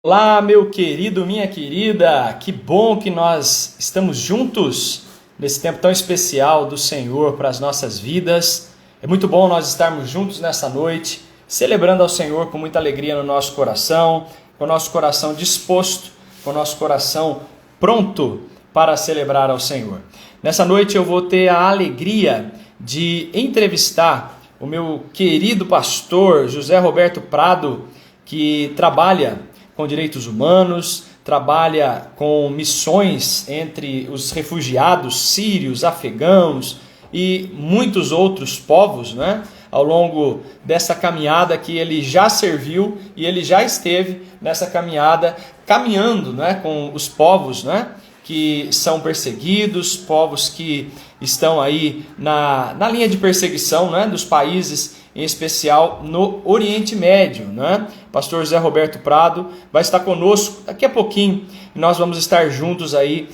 Olá, meu querido, minha querida, que bom que nós estamos juntos nesse tempo tão especial do Senhor para as nossas vidas. É muito bom nós estarmos juntos nessa noite, celebrando ao Senhor com muita alegria no nosso coração, com o nosso coração disposto, com o nosso coração pronto para celebrar ao Senhor. Nessa noite eu vou ter a alegria de entrevistar o meu querido pastor José Roberto Prado, que trabalha com direitos humanos, trabalha com missões entre os refugiados sírios, afegãos e muitos outros povos, né? Ao longo dessa caminhada que ele já serviu e ele já esteve nessa caminhada, caminhando, né, com os povos, né, que são perseguidos, povos que estão aí na linha de perseguição, né, dos países, em especial no Oriente Médio, né? Pastor José Roberto Prado vai estar conosco daqui a pouquinho e nós vamos estar juntos aí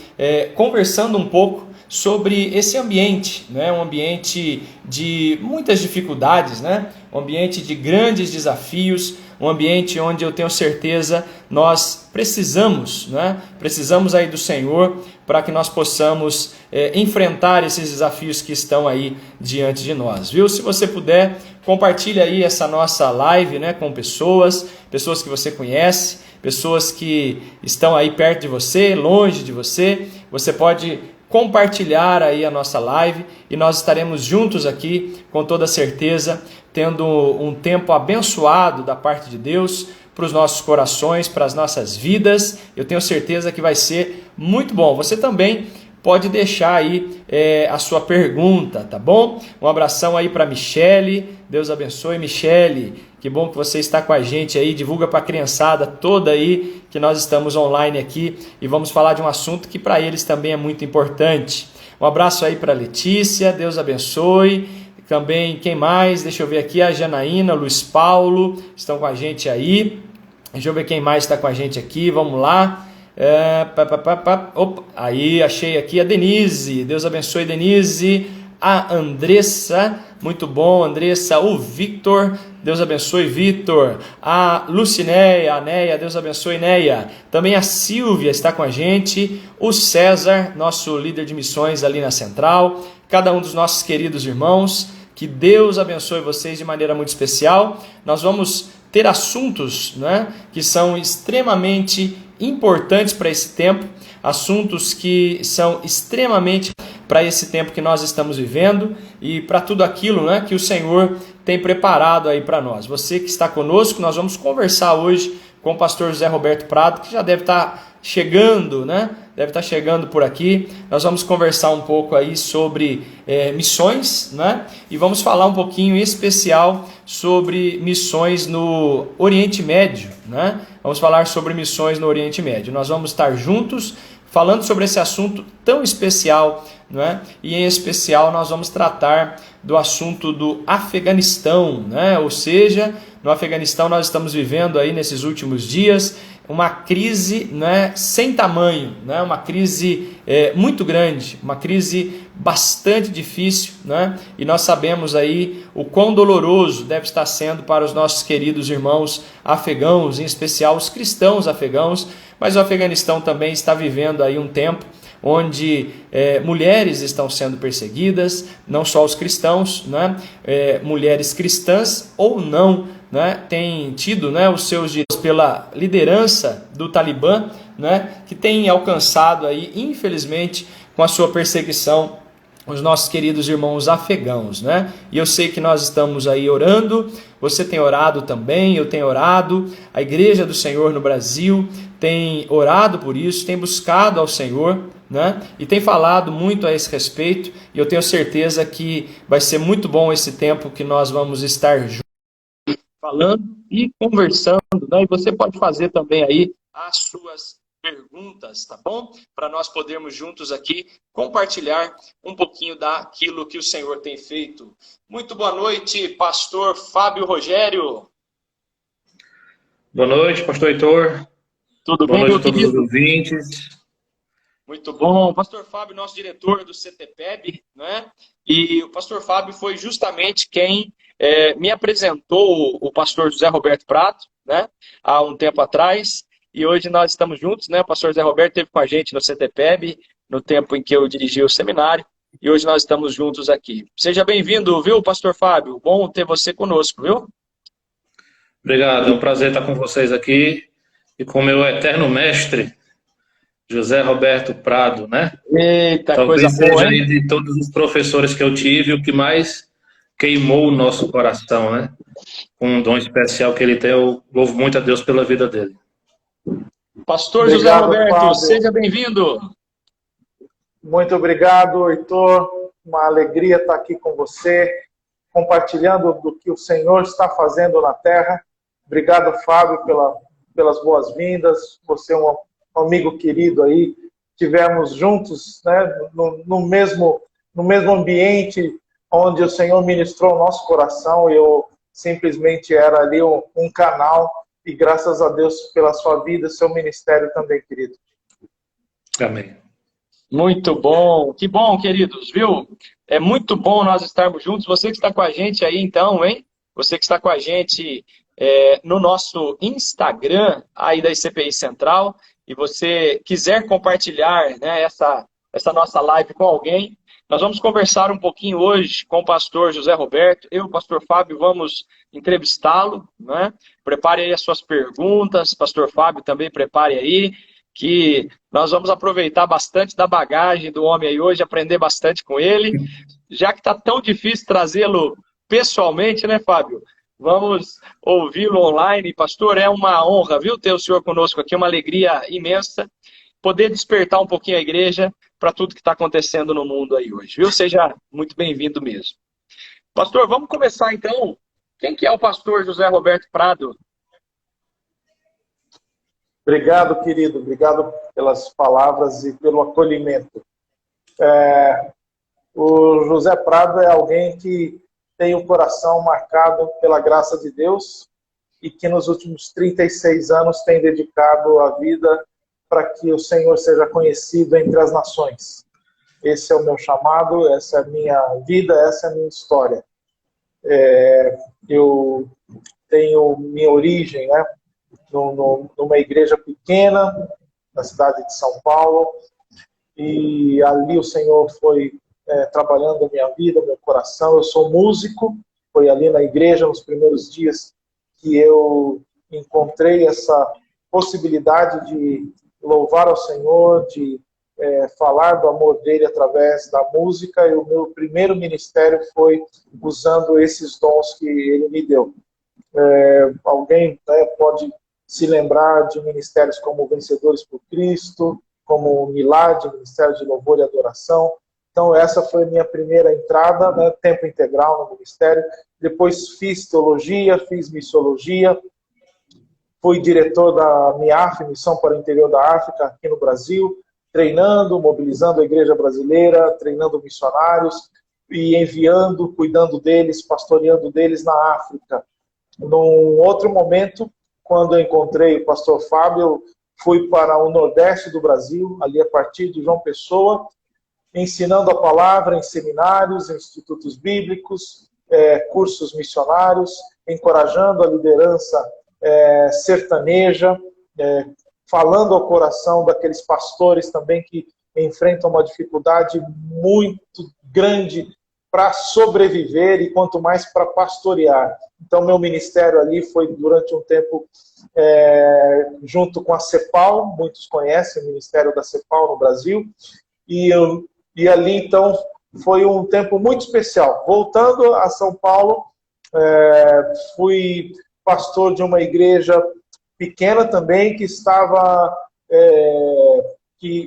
conversando um pouco sobre esse ambiente, né? Um ambiente de muitas dificuldades, né? Um ambiente de grandes desafios, um ambiente onde eu tenho certeza nós precisamos, né? Precisamos aí do Senhor para que nós possamos enfrentar esses desafios que estão aí diante de nós, viu? Se você puder, compartilhe aí essa nossa live, né, com pessoas que você conhece, pessoas que estão aí perto de você, longe de você. Você pode compartilhar aí a nossa live e nós estaremos juntos aqui, com toda certeza, tendo um tempo abençoado da parte de Deus para os nossos corações, para as nossas vidas. Eu tenho certeza que vai ser muito bom. Você também pode deixar aí a sua pergunta, tá bom? Um abração aí para Michele, Deus abençoe, Michele, que bom que você está com a gente aí, divulga para a criançada toda aí, que nós estamos online aqui e vamos falar de um assunto que para eles também é muito importante. Um abraço aí para Letícia, Deus abençoe. Também, quem mais? Deixa eu ver aqui, a Janaína, o Luiz Paulo, estão com a gente aí. Deixa eu ver quem mais está com a gente aqui, vamos lá. Opa, aí achei aqui a Denise, Deus abençoe Denise, a Andressa, muito bom Andressa, o Victor, Deus abençoe Victor, a Lucinéia, a Neia, Deus abençoe Neia, também a Silvia está com a gente, o César, nosso líder de missões ali na Central, cada um dos nossos queridos irmãos, que Deus abençoe vocês de maneira muito especial. Nós vamos ter assuntos, né, que são extremamente importantes para esse tempo, assuntos que são extremamente para esse tempo que nós estamos vivendo e para tudo aquilo, né, que o Senhor tem preparado aí para nós. Você que está conosco, nós vamos conversar hoje com o pastor José Roberto Prado, que já deve estar chegando, né? Deve estar chegando por aqui. Nós vamos conversar um pouco aí sobre missões, né? E vamos falar um pouquinho em especial sobre missões no Oriente Médio, né? Vamos falar sobre missões no Oriente Médio. Nós vamos estar juntos falando sobre esse assunto tão especial, não é? E em especial nós vamos tratar do assunto do Afeganistão, né? Ou seja, no Afeganistão nós estamos vivendo aí nesses últimos dias uma crise, né, sem tamanho, né? Uma crise muito grande, uma crise bastante difícil, né? E nós sabemos aí o quão doloroso deve estar sendo para os nossos queridos irmãos afegãos, em especial os cristãos afegãos, mas o Afeganistão também está vivendo aí um tempo onde mulheres estão sendo perseguidas, não só os cristãos, né? Mulheres cristãs ou não, né? Têm tido, né, os seus direitos pela liderança do Talibã, né, que tem alcançado aí, infelizmente, com a sua perseguição, os nossos queridos irmãos afegãos, né? E eu sei que nós estamos aí orando, você tem orado também, eu tenho orado, a Igreja do Senhor no Brasil tem orado por isso, tem buscado ao Senhor, né? E tem falado muito a esse respeito, e eu tenho certeza que vai ser muito bom esse tempo que nós vamos estar juntos, falando e conversando, né? E você pode fazer também aí as suas perguntas, tá bom? Para nós podermos juntos aqui compartilhar um pouquinho daquilo que o Senhor tem feito. Muito boa noite, pastor Fábio Rogério. Boa noite, pastor Heitor. Tudo Boa bem, noite meu a todos os querido? ouvintes. Muito bom. O pastor Fábio, nosso diretor do CTPEB, né? E o pastor Fábio foi justamente quem me apresentou o pastor José Roberto Prado, né? Há um tempo atrás. e hoje nós estamos juntos, né? O pastor José Roberto esteve com a gente no CTPEB, no tempo em que eu dirigi o seminário, e hoje nós estamos juntos aqui. Seja bem-vindo, viu, pastor Fábio? Bom ter você conosco, viu? Obrigado, é um prazer estar com vocês aqui e com o meu eterno mestre, José Roberto Prado, né? Eita, coisa Talvez boa, seja hein? aí de todos os professores que eu tive o que mais queimou o nosso coração, né? Com um dom especial que ele tem, eu louvo muito a Deus pela vida dele. Pastor José Obrigado, Roberto, Fábio. seja bem-vindo. Muito obrigado, Heitor. Uma alegria estar aqui com você, compartilhando do que o Senhor está fazendo na terra. Obrigado, Fábio, pelas boas-vindas. Você é um amigo querido aí. Tivemos juntos, né, no mesmo ambiente onde o Senhor ministrou o nosso coração. Eu simplesmente era ali um canal. E graças a Deus pela sua vida, seu ministério também, querido. Amém. Muito bom, que bom, queridos, viu? É muito bom nós estarmos juntos. Você que está com a gente aí, então, hein? Você que está com a gente no nosso Instagram, aí da ICPI Central, e você quiser compartilhar, né, essa nossa live com alguém, nós vamos conversar um pouquinho hoje com o pastor José Roberto. Eu e o pastor Fábio vamos entrevistá-lo, né? Prepare aí as suas perguntas, pastor Fábio também prepare aí, que nós vamos aproveitar bastante da bagagem do homem aí hoje, aprender bastante com ele, já que está tão difícil trazê-lo pessoalmente, né, Fábio? Vamos ouvi-lo online. Pastor, é uma honra, viu, ter o senhor conosco aqui, uma alegria imensa, poder despertar um pouquinho a igreja para tudo que está acontecendo no mundo aí hoje, viu? Seja muito bem-vindo mesmo. Pastor, vamos começar então. Quem que é o pastor José Roberto Prado? Obrigado, querido. Obrigado pelas palavras e pelo acolhimento. O José Prado é alguém que tem o coração marcado pela graça de Deus e que nos últimos 36 anos tem dedicado a vida para que o Senhor seja conhecido entre as nações. Esse é o meu chamado, essa é a minha vida, essa é a minha história. Eu tenho minha origem, né, numa igreja pequena, na cidade de São Paulo, e ali o Senhor foi trabalhando a minha vida, meu coração. Eu sou músico, foi ali na igreja, nos primeiros dias, que eu encontrei essa possibilidade de louvar ao Senhor, de falar do amor dele através da música, e o meu primeiro ministério foi usando esses dons que ele me deu. Alguém, né, pode se lembrar de ministérios como Vencedores por Cristo, como o Milad, Ministério de Louvor e Adoração. Então essa foi a minha primeira entrada, né, tempo integral no ministério. Depois fiz teologia, fiz missiologia, fui diretor da MIAF, Missão para o Interior da África, aqui no Brasil, treinando, mobilizando a igreja brasileira, treinando missionários e enviando, cuidando deles, pastoreando deles na África. Num outro momento, quando eu encontrei o pastor Fábio, eu fui para o Nordeste do Brasil, ali a partir de João Pessoa, ensinando a palavra em seminários, em institutos bíblicos, cursos missionários, encorajando a liderança sertaneja, falando ao coração daqueles pastores também que enfrentam uma dificuldade muito grande para sobreviver e quanto mais para pastorear. Então, meu ministério ali foi durante um tempo junto com a CEPAL, muitos conhecem o ministério da CEPAL no Brasil, e ali, então, foi um tempo muito especial. Voltando a São Paulo, fui pastor de uma igreja pequena também, que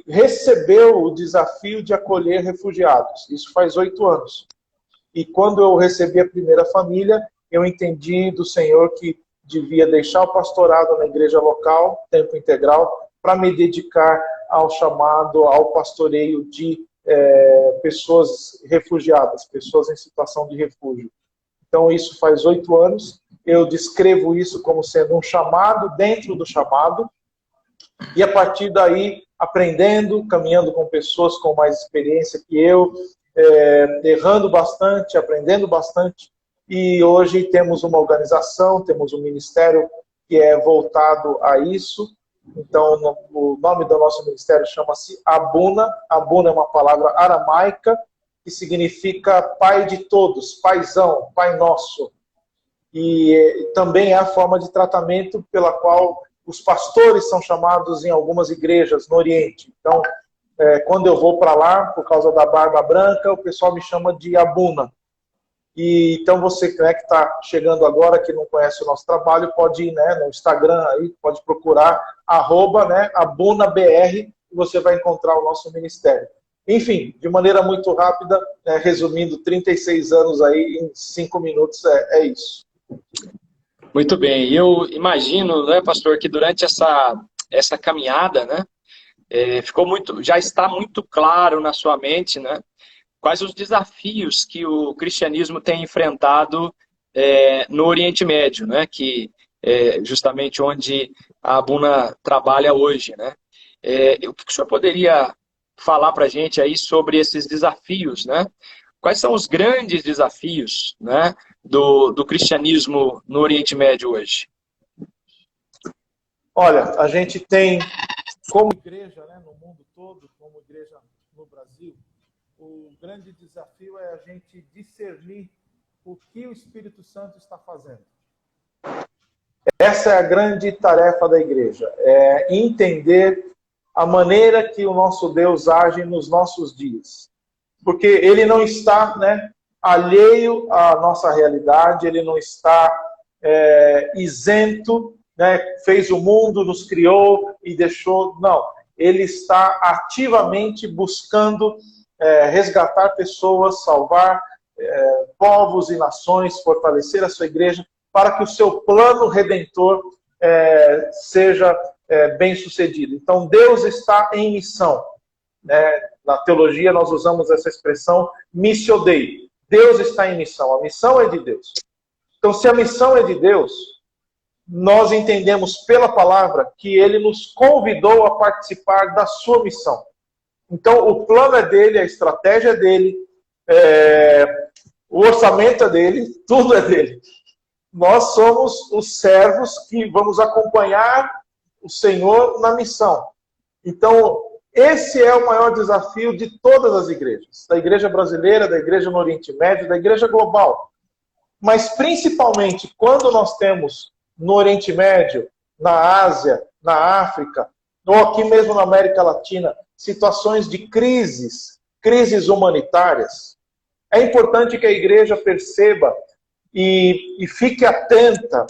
recebeu o desafio de acolher refugiados. Isso faz 8 anos. E quando eu recebi a primeira família, eu entendi do Senhor que devia deixar o pastorado na igreja local, tempo integral, para me dedicar ao chamado, ao pastoreio de pessoas refugiadas, pessoas em situação de refúgio. Então, isso faz 8 anos. Eu descrevo isso como sendo um chamado dentro do chamado, e a partir daí, aprendendo, caminhando com pessoas com mais experiência que eu, errando bastante, aprendendo bastante, e hoje temos uma organização, temos um ministério que é voltado a isso, Então, o nome do nosso ministério chama-se Abuna. Abuna é uma palavra aramaica que significa pai de todos, paizão, pai nosso. E também é a forma de tratamento pela qual os pastores são chamados em algumas igrejas no Oriente. Então, quando eu vou para lá, por causa da barba branca, o pessoal me chama de Abuna. E então você, né, que está chegando agora, que não conhece o nosso trabalho, pode ir, né, no Instagram, aí, pode procurar @AbunaBR, e você vai encontrar o nosso ministério. Enfim, de maneira muito rápida, resumindo, 36 anos aí em 5 minutos, é isso. Muito bem. Eu imagino, né, pastor, que durante essa caminhada, né, já está muito claro na sua mente, né, quais os desafios que o cristianismo tem enfrentado no Oriente Médio, né, que é justamente onde a Abuna trabalha hoje, né. O que o senhor poderia falar para a gente aí sobre esses desafios, né? Quais são os grandes desafios, né, do cristianismo no Oriente Médio hoje? Olha, a gente tem, como igreja, né, no mundo todo, como igreja no Brasil, o grande desafio é a gente discernir o que o Espírito Santo está fazendo. Essa é a grande tarefa da igreja, é entender a maneira que o nosso Deus age nos nossos dias. Porque ele não está, né, alheio à nossa realidade, ele não está isento, né, fez o mundo, nos criou e deixou. Não, ele está ativamente buscando resgatar pessoas, salvar povos e nações, fortalecer a sua igreja, para que o seu plano redentor seja bem sucedido. Então, Deus está em missão. Na teologia, nós usamos essa expressão missio Dei. Deus está em missão. A missão é de Deus. Então, se a missão é de Deus, nós entendemos pela palavra que ele nos convidou a participar da sua missão. Então, o plano é dele, a estratégia é dele, o orçamento é dele, tudo é dele. Nós somos os servos que vamos acompanhar o Senhor na missão. Então, esse é o maior desafio de todas as igrejas. Da igreja brasileira, da igreja no Oriente Médio, da igreja global. Mas, principalmente, quando nós temos no Oriente Médio, na Ásia, na África, ou aqui mesmo na América Latina, situações de crises humanitárias, é importante que a igreja perceba e fique atenta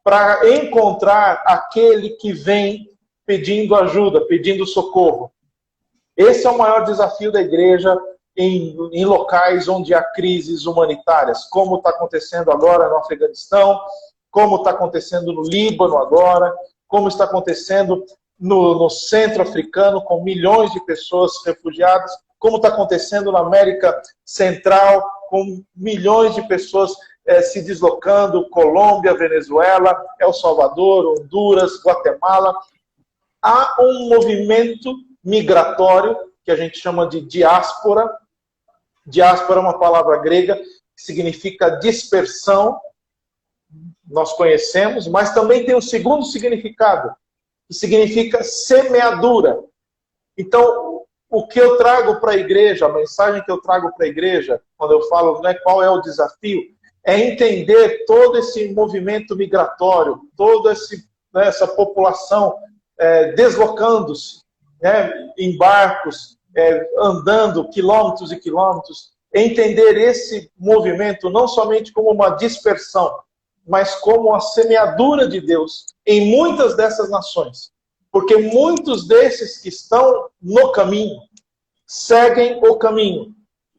para encontrar aquele que vem pedindo ajuda, pedindo socorro. Esse é o maior desafio da igreja em locais onde há crises humanitárias, como está acontecendo agora no Afeganistão, como está acontecendo no Líbano agora, como está acontecendo no centro africano, com milhões de pessoas refugiadas, como está acontecendo na América Central, com milhões de pessoas se deslocando, Colômbia, Venezuela, El Salvador, Honduras, Guatemala. Há um movimento migratório, que a gente chama de diáspora. Diáspora é uma palavra grega que significa dispersão, nós conhecemos, mas também tem um segundo significado, que significa semeadura. Então, o que eu trago para a igreja, a mensagem que eu trago para a igreja, quando eu falo, né, qual é o desafio, é entender todo esse movimento migratório, toda essa população deslocando-se, né, em barcos, andando quilômetros e quilômetros, entender esse movimento não somente como uma dispersão, mas como a semeadura de Deus em muitas dessas nações. Porque muitos desses que estão no caminho, seguem o caminho,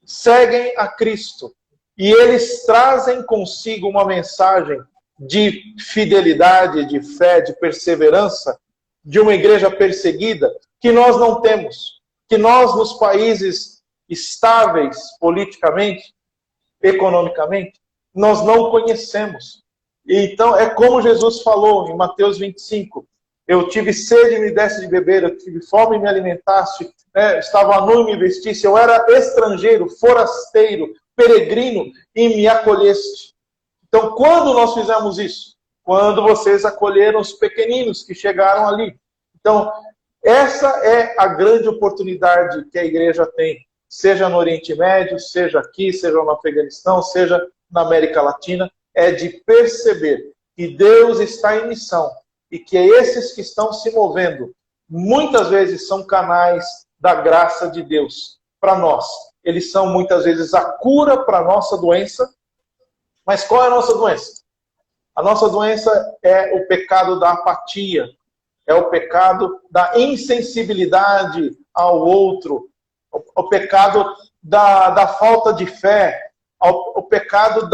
seguem a Cristo, e eles trazem consigo uma mensagem de fidelidade, de fé, de perseverança, de uma igreja perseguida, que nós não temos. Que nós, nos países estáveis politicamente, economicamente, nós não conhecemos. Então, é como Jesus falou em Mateus 25, eu tive sede e me deste de beber, eu tive fome e me alimentaste, estava nu e me vestisse, eu era estrangeiro, forasteiro, peregrino e me acolheste. Então, quando nós fizemos isso? Quando vocês acolheram os pequeninos que chegaram ali. Então, essa é a grande oportunidade que a igreja tem, seja no Oriente Médio, seja aqui, seja no Afeganistão, seja na América Latina, é de perceber que Deus está em missão e que esses que estão se movendo, muitas vezes são canais da graça de Deus para nós. Eles são muitas vezes a cura para a nossa doença. Mas qual é a nossa doença? A nossa doença é o pecado da apatia, é o pecado da insensibilidade ao outro, o pecado da falta de fé, o pecado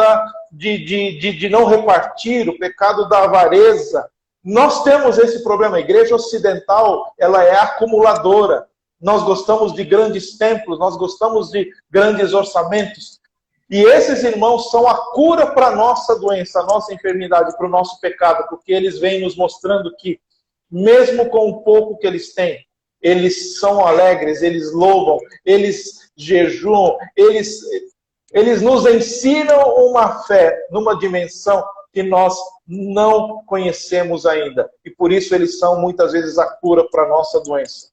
de não repartir, o pecado da avareza. Nós temos esse problema. A igreja ocidental, ela é acumuladora. Nós gostamos de grandes templos, nós gostamos de grandes orçamentos. E esses irmãos são a cura para a nossa doença, a nossa enfermidade, para o nosso pecado, porque eles vêm nos mostrando que, mesmo com o pouco que eles têm, eles são alegres, eles louvam, eles jejuam, eles nos ensinam uma fé numa dimensão que nós não conhecemos ainda. E por isso eles são muitas vezes a cura para a nossa doença.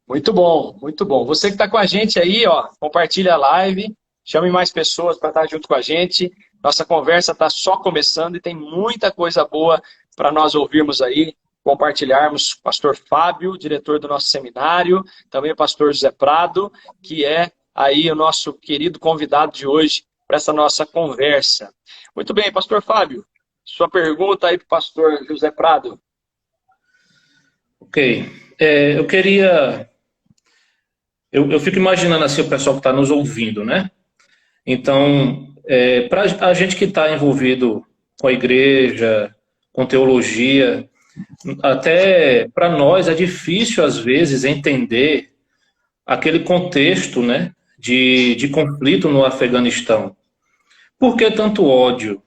Muito bom, muito bom. Você que está com a gente aí, ó, compartilha a live, chame mais pessoas para estar junto com a gente. Nossa conversa está só começando e tem muita coisa boa para nós ouvirmos aí, compartilharmos. Pastor Fábio, diretor do nosso seminário, também o pastor José Prado, que é aí o nosso querido convidado de hoje para essa nossa conversa. Muito bem, pastor Fábio, sua pergunta aí para o pastor José Prado. Ok. Eu queria... Eu fico imaginando assim o pessoal que está nos ouvindo, né? Então, para a gente que está envolvido com a igreja, com teologia, até para nós é difícil, às vezes, entender aquele contexto, né, de conflito no Afeganistão. Por que tanto ódio?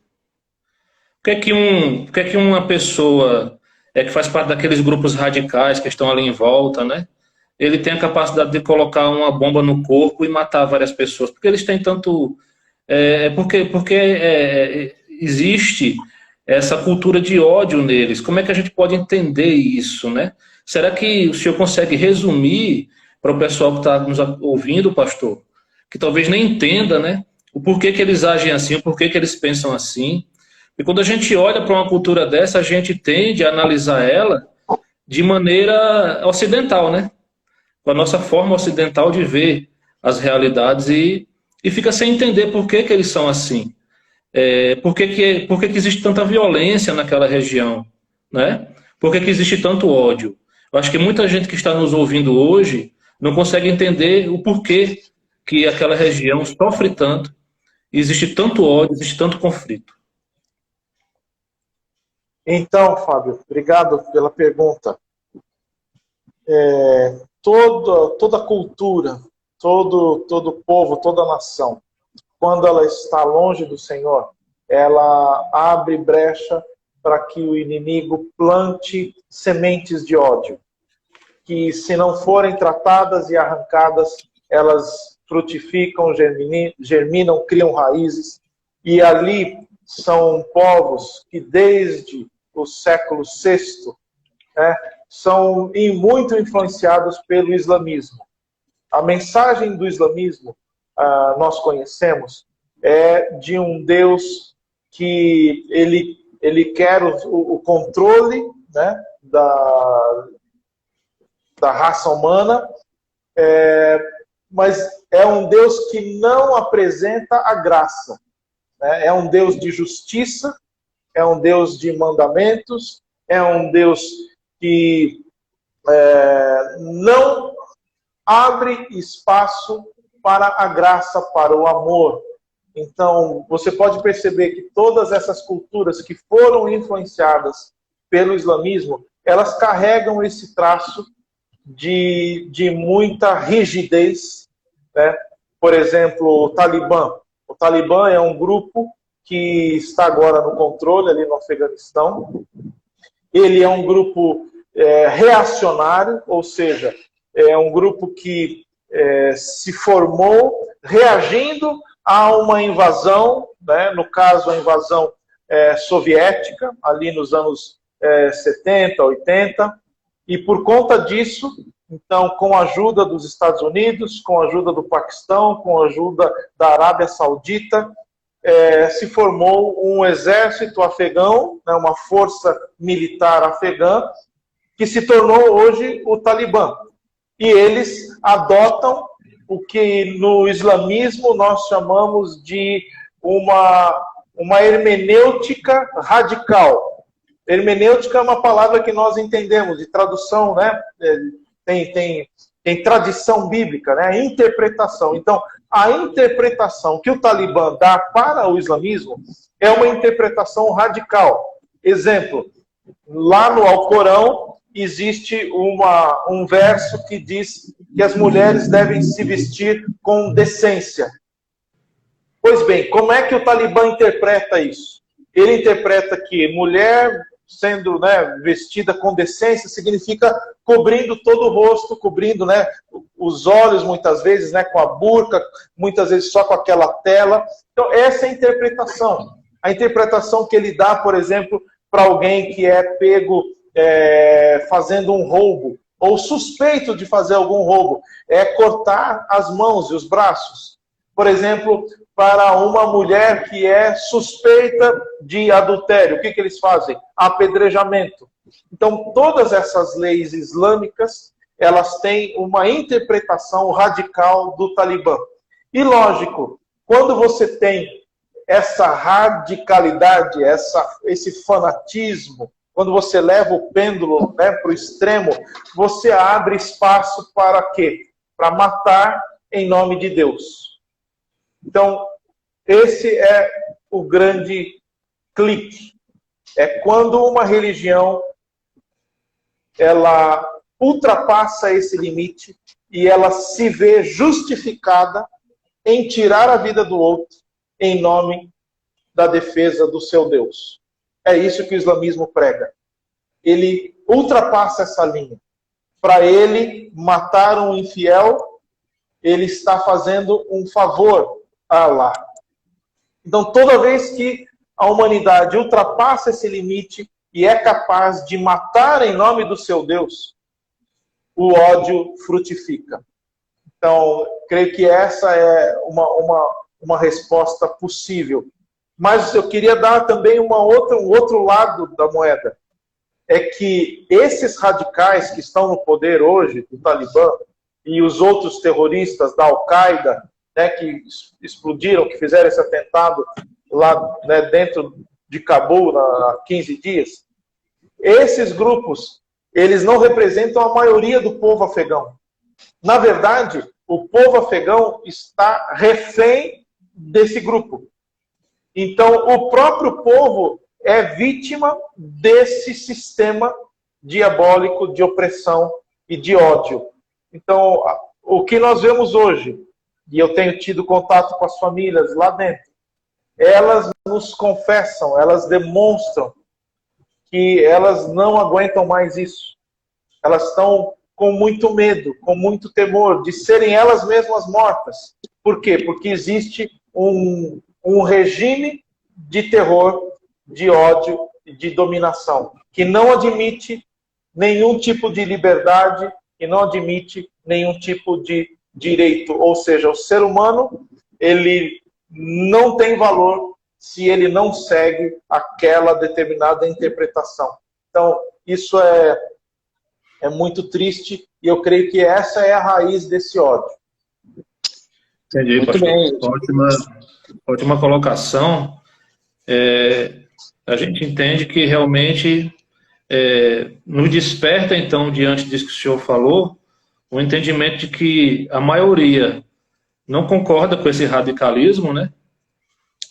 Por que uma pessoa que faz parte daqueles grupos radicais que estão ali em volta, né, ele tem a capacidade de colocar uma bomba no corpo e matar várias pessoas? Porque eles têm tanto... Porque existe essa cultura de ódio neles. Como é que a gente pode entender isso, né? Será que o senhor consegue resumir para o pessoal que está nos ouvindo, pastor, que talvez nem entenda, né, o porquê que eles agem assim, o porquê que eles pensam assim? E quando a gente olha para uma cultura dessa, a gente tende a analisar ela de maneira ocidental, né? Com a nossa forma ocidental de ver as realidades e fica sem entender por que eles são assim. Por que existe tanta violência naquela região, né? Por que existe tanto ódio? Eu acho que muita gente que está nos ouvindo hoje não consegue entender o porquê que aquela região sofre tanto, existe tanto ódio, existe tanto conflito. Então, Fábio, obrigado pela pergunta. Toda cultura, todo povo, toda nação, quando ela está longe do Senhor, ela abre brecha para que o inimigo plante sementes de ódio, que se não forem tratadas e arrancadas, elas frutificam, germinam, criam raízes, e ali são povos que desde o século VI, né, são muito influenciados pelo islamismo. A mensagem do islamismo, nós conhecemos, é de um Deus que ele quer o controle, né, da raça humana, mas é um Deus que não apresenta a graça. Né? É um Deus de justiça, é um Deus de mandamentos, é um Deus que não abre espaço para a graça, para o amor. Então, você pode perceber que todas essas culturas que foram influenciadas pelo islamismo, elas carregam esse traço de muita rigidez, né? Por exemplo, o Talibã. O Talibã é um grupo que está agora no controle ali no Afeganistão. Ele é um grupo reacionário, ou seja, é um grupo que se formou reagindo a uma invasão, né? No caso, a invasão soviética, ali nos anos 70, 80, E por conta disso, então, com a ajuda dos Estados Unidos, com a ajuda do Paquistão, com a ajuda da Arábia Saudita, se formou um exército afegão, né, uma força militar afegã, que se tornou hoje o Talibã. E eles adotam o que no islamismo nós chamamos de uma hermenêutica radical. Hermenêutica é uma palavra que nós entendemos, de tradução, né? Tem tradição bíblica, né? Interpretação. Então, a interpretação que o Talibã dá para o islamismo é uma interpretação radical. Exemplo, lá no Alcorão existe um verso que diz que as mulheres devem se vestir com decência. Pois bem, como é que o Talibã interpreta isso? Ele interpreta que mulher sendo, né, vestida com decência significa cobrindo todo o rosto, cobrindo, né, os olhos muitas vezes, né, com a burca, muitas vezes só com aquela tela. Então essa é a interpretação. A interpretação que ele dá, por exemplo, para alguém que é pego fazendo um roubo, ou suspeito de fazer algum roubo, é cortar as mãos e os braços. Por exemplo, para uma mulher que é suspeita de adultério, o que eles fazem? Apedrejamento. Então, todas essas leis islâmicas, elas têm uma interpretação radical do Talibã. E lógico, quando você tem essa radicalidade, esse fanatismo, quando você leva o pêndulo, né, para o extremo, você abre espaço para quê? Para matar em nome de Deus. Então, esse é o grande clique. É quando uma religião ela ultrapassa esse limite e ela se vê justificada em tirar a vida do outro em nome da defesa do seu Deus. É isso que o islamismo prega. Ele ultrapassa essa linha. Para ele matar um infiel, ele está fazendo um favor a Allah. Então, toda vez que a humanidade ultrapassa esse limite e é capaz de matar em nome do seu Deus, o ódio frutifica. Então, creio que essa é uma resposta possível. Mas eu queria dar também um outro lado da moeda. É que esses radicais que estão no poder hoje, do Talibã, e os outros terroristas da Al-Qaeda, né, que explodiram, que fizeram esse atentado lá, né, dentro de Cabul há 15 dias, esses grupos, eles não representam a maioria do povo afegão. Na verdade, o povo afegão está refém desse grupo. Então, o próprio povo é vítima desse sistema diabólico de opressão e de ódio. Então, o que nós vemos hoje, e eu tenho tido contato com as famílias lá dentro, elas nos confessam, elas demonstram que elas não aguentam mais isso. Elas estão com muito medo, com muito temor de serem elas mesmas mortas. Por quê? Porque existe um regime de terror, de ódio e de dominação, que não admite nenhum tipo de liberdade e não admite nenhum tipo de direito. Ou seja, o ser humano, ele não tem valor se ele não segue aquela determinada interpretação. Então, isso é muito triste e eu creio que essa é a raiz desse ódio. Entendi, Muito pastor. bem. Ótima colocação. A gente entende que realmente nos desperta, então, diante disso que o senhor falou, o entendimento de que a maioria não concorda com esse radicalismo, né?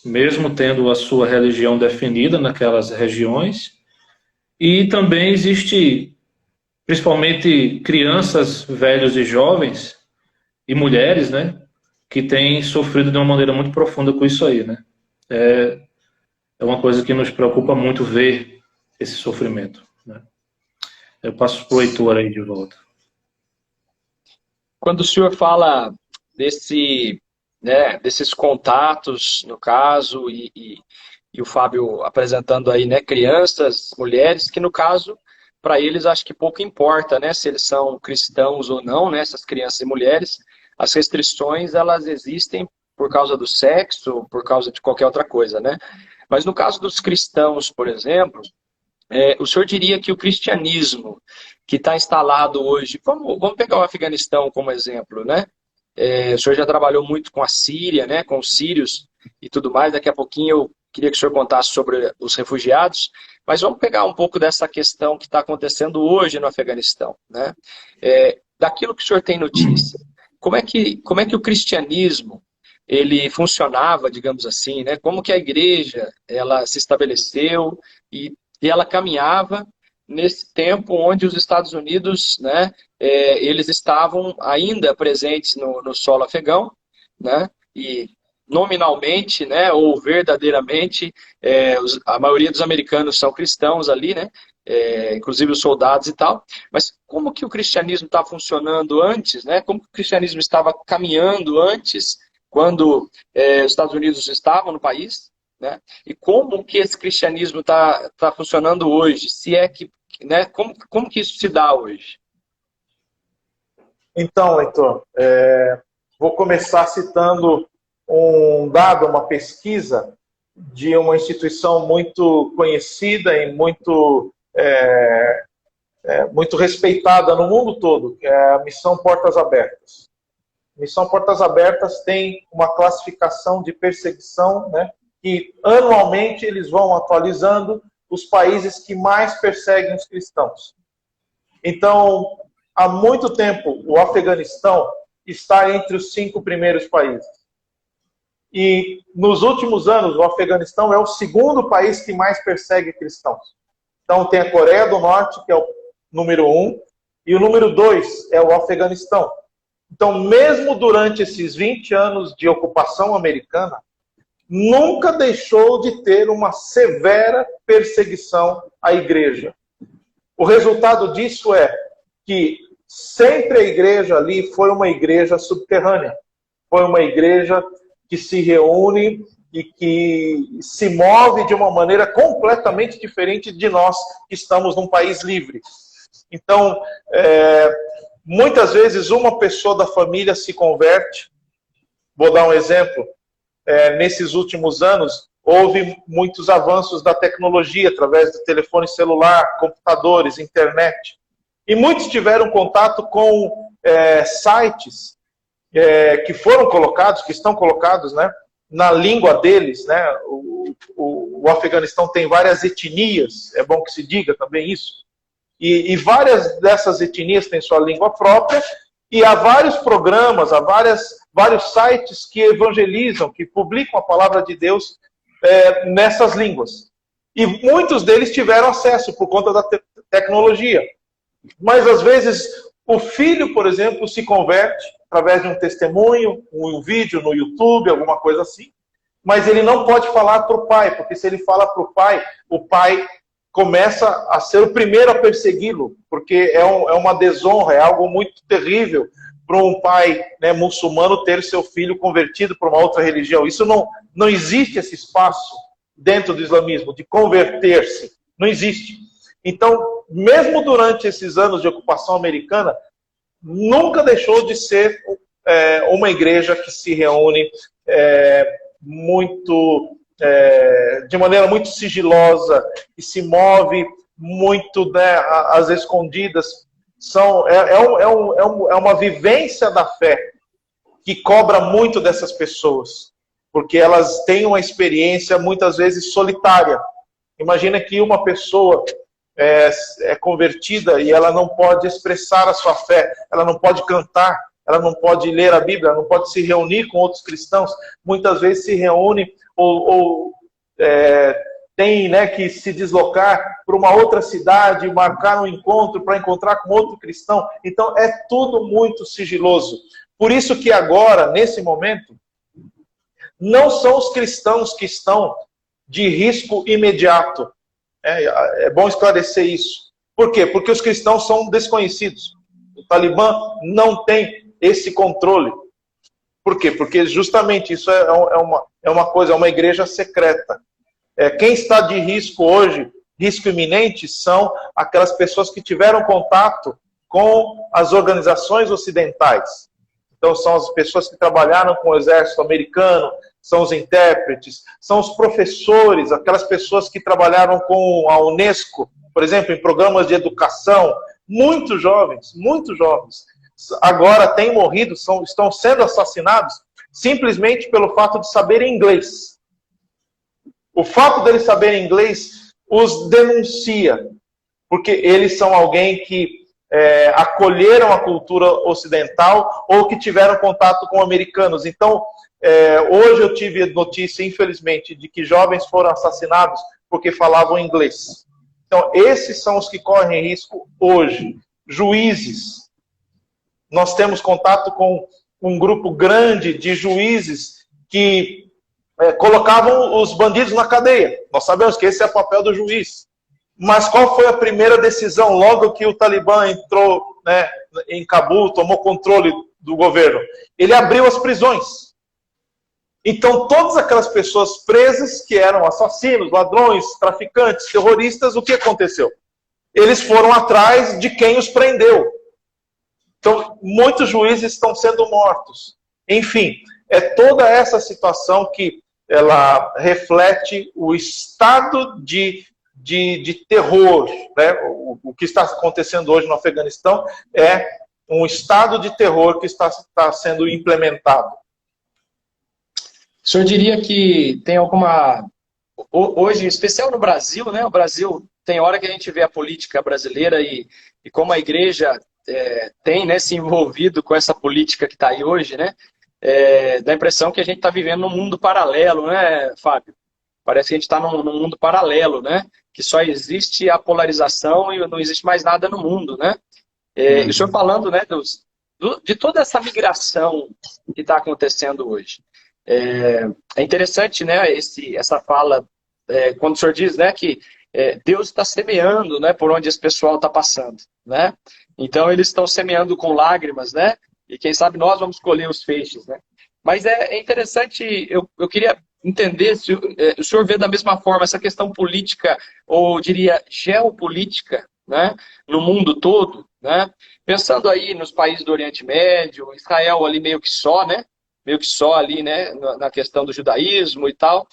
Mesmo tendo a sua religião definida naquelas regiões. E também existe, principalmente, crianças, velhos e jovens, e mulheres, né? Que têm sofrido de uma maneira muito profunda com isso aí, né? É uma coisa que nos preocupa muito ver esse sofrimento, né? Eu passo para o Heitor aí de volta. Quando o senhor fala desses contatos, no caso, e o Fábio apresentando aí, né, crianças, mulheres, que no caso para eles acho que pouco importa, né, se eles são cristãos ou não, né, essas crianças e mulheres. As restrições, elas existem por causa do sexo, por causa de qualquer outra coisa, né? Mas no caso dos cristãos, por exemplo, o senhor diria que o cristianismo que está instalado hoje, vamos pegar o Afeganistão como exemplo, né? O senhor já trabalhou muito com a Síria, né, com os sírios e tudo mais. Daqui a pouquinho eu queria que o senhor contasse sobre os refugiados, mas vamos pegar um pouco dessa questão que está acontecendo hoje no Afeganistão, né? Daquilo que o senhor tem notícia, como é que o cristianismo ele funcionava, digamos assim, né? Como que a igreja ela se estabeleceu e ela caminhava nesse tempo onde os Estados Unidos, né, eles estavam ainda presentes no solo afegão, né, e nominalmente, né, ou verdadeiramente, a maioria dos americanos são cristãos ali, né, inclusive os soldados e tal, mas como que o cristianismo estava funcionando antes, né, como que o cristianismo estava caminhando antes, quando os Estados Unidos estavam no país, né, e como que esse cristianismo está funcionando hoje, se é que, né, como que isso se dá hoje? Então, Heitor, vou começar citando um dado, uma pesquisa de uma instituição muito conhecida e muito respeitada no mundo todo, que é a Missão Portas Abertas. A Missão Portas Abertas tem uma classificação de perseguição, né, que anualmente eles vão atualizando os países que mais perseguem os cristãos. Então, há muito tempo, o Afeganistão está entre os 5 primeiros países. E nos últimos anos, o Afeganistão é o segundo país que mais persegue cristãos. Então, tem a Coreia do Norte, que é o número 1, e o número 2 é o Afeganistão. Então, mesmo durante esses 20 anos de ocupação americana, nunca deixou de ter uma severa perseguição à igreja. O resultado disso é que sempre a igreja ali foi uma igreja subterrânea. Foi uma igreja que se reúne e que se move de uma maneira completamente diferente de nós que estamos num país livre. Então, muitas vezes uma pessoa da família se converte. Vou dar um exemplo. Nesses últimos anos, houve muitos avanços da tecnologia através do telefone celular, computadores, internet. E muitos tiveram contato com sites que foram colocados, que estão colocados, né, na língua deles. Né? O Afeganistão tem várias etnias, é bom que se diga também isso. E várias dessas etnias têm sua língua própria, e há vários programas, há vários sites que evangelizam, que publicam a palavra de Deus nessas línguas. E muitos deles tiveram acesso por conta da tecnologia. Mas, às vezes, o filho, por exemplo, se converte através de um testemunho, um vídeo no YouTube, alguma coisa assim, mas ele não pode falar para o pai, porque se ele fala para o pai começa a ser o primeiro a persegui-lo, porque é uma desonra, é algo muito terrível para um pai, né, muçulmano ter seu filho convertido para uma outra religião. Isso não existe, esse espaço dentro do islamismo de converter-se. Não existe. Então, mesmo durante esses anos de ocupação americana, nunca deixou de ser uma igreja que se reúne de maneira muito sigilosa e se move muito, né, às escondidas. É uma vivência da fé que cobra muito dessas pessoas, porque elas têm uma experiência muitas vezes solitária. Imagina que uma pessoa é convertida e ela não pode expressar a sua fé, ela não pode cantar, ela não pode ler a Bíblia, ela não pode se reunir com outros cristãos. Muitas vezes se reúne ou tem, né, que se deslocar para uma outra cidade, marcar um encontro para encontrar com outro cristão. Então é tudo muito sigiloso. Por isso que agora, nesse momento, não são os cristãos que estão de risco imediato. É bom esclarecer isso. Por quê? Porque os cristãos são desconhecidos. O Talibã não tem esse controle. Por quê? Porque justamente isso é uma coisa, é uma igreja secreta. Quem está de risco hoje risco iminente são aquelas pessoas que tiveram contato com as organizações ocidentais. Então, são as pessoas que trabalharam com o exército americano, são os intérpretes, são os professores, aquelas pessoas que trabalharam com a Unesco, por exemplo, em programas de educação. Muitos jovens, agora têm morrido, estão sendo assassinados simplesmente pelo fato de saberem inglês. O fato deles saberem inglês os denuncia, porque eles são alguém que acolheram a cultura ocidental ou que tiveram contato com americanos. Então, hoje eu tive notícia, infelizmente, de que jovens foram assassinados porque falavam inglês. Então, esses são os que correm risco hoje. Juízes. Nós temos contato com um grupo grande de juízes que colocavam os bandidos na cadeia. Nós sabemos que esse é o papel do juiz. Mas qual foi a primeira decisão logo que o Talibã entrou, né, em Cabul, tomou controle do governo? Ele abriu as prisões. Então, todas aquelas pessoas presas que eram assassinos, ladrões, traficantes, terroristas, o que aconteceu? Eles foram atrás de quem os prendeu. Então, muitos juízes estão sendo mortos. Enfim, é toda essa situação que ela reflete o estado de terror, né? O que está acontecendo hoje no Afeganistão é um estado de terror que está sendo implementado. O senhor diria que tem alguma... Hoje, em especial no Brasil, né? O Brasil, tem hora que a gente vê a política brasileira e como a igreja tem, né, se envolvido com essa política que está aí hoje, né? Dá a impressão que a gente está vivendo num mundo paralelo, né, Fábio? Parece que a gente está num mundo paralelo, né? Que só existe a polarização e não existe mais nada no mundo, né? E o senhor falando, né, de toda essa migração que está acontecendo hoje. É interessante, né, essa fala, quando o senhor diz, né, que Deus está semeando, né, por onde esse pessoal está passando, né? Então eles estão semeando com lágrimas, né? E quem sabe nós vamos colher os feixes, né? Mas é interessante, eu queria entender se o senhor vê da mesma forma essa questão política, ou diria geopolítica, né, no mundo todo, né? Pensando aí nos países do Oriente Médio, Israel ali meio que só, né? Meio que só ali, né, na questão do judaísmo e tal.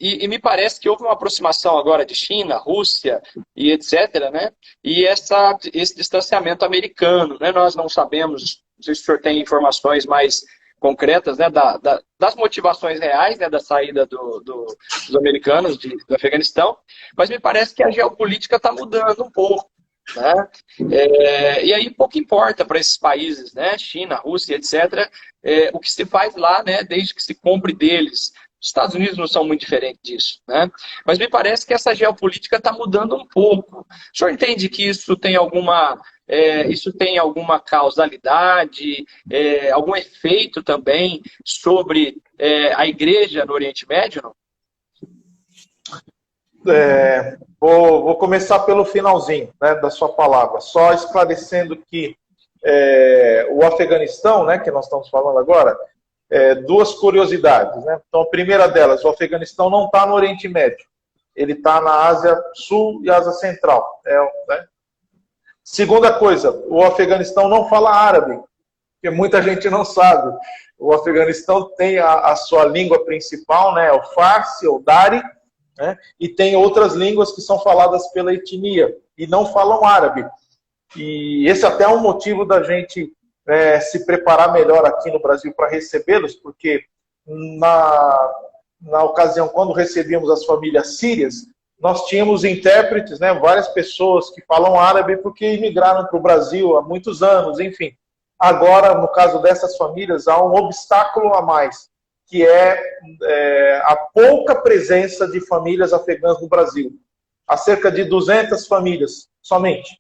E me parece que houve uma aproximação agora de China, Rússia e etc., né? E esse distanciamento americano, né? Nós não sabemos, não sei se o senhor tem informações mais concretas, né, das motivações reais, né, da saída dos americanos do Afeganistão, mas me parece que a geopolítica está mudando um pouco, né? E aí pouco importa para esses países, né, China, Rússia, etc., o que se faz lá, né, desde que se compre deles. Os Estados Unidos não são muito diferentes disso, né? Mas me parece que essa geopolítica está mudando um pouco. O senhor entende que isso tem alguma causalidade, algum efeito também sobre a igreja no Oriente Médio? Não? Vou começar pelo finalzinho, né, da sua palavra, só esclarecendo que o Afeganistão, né, que nós estamos falando agora, duas curiosidades, né? Então, a primeira delas, o Afeganistão não está no Oriente Médio, ele está na Ásia Sul e Ásia Central, né? Segunda coisa, o Afeganistão não fala árabe, que muita gente não sabe. O Afeganistão tem a sua língua principal, né, o Farsi, o Dari, né, e tem outras línguas que são faladas pela etnia, e não falam árabe. E esse até é um motivo da gente se preparar melhor aqui no Brasil para recebê-los, porque na ocasião, quando recebíamos as famílias sírias, nós tínhamos intérpretes, né, várias pessoas que falam árabe porque imigraram para o Brasil há muitos anos, enfim. Agora, no caso dessas famílias, há um obstáculo a mais, que é a pouca presença de famílias afegãs no Brasil. Há cerca de 200 famílias, somente,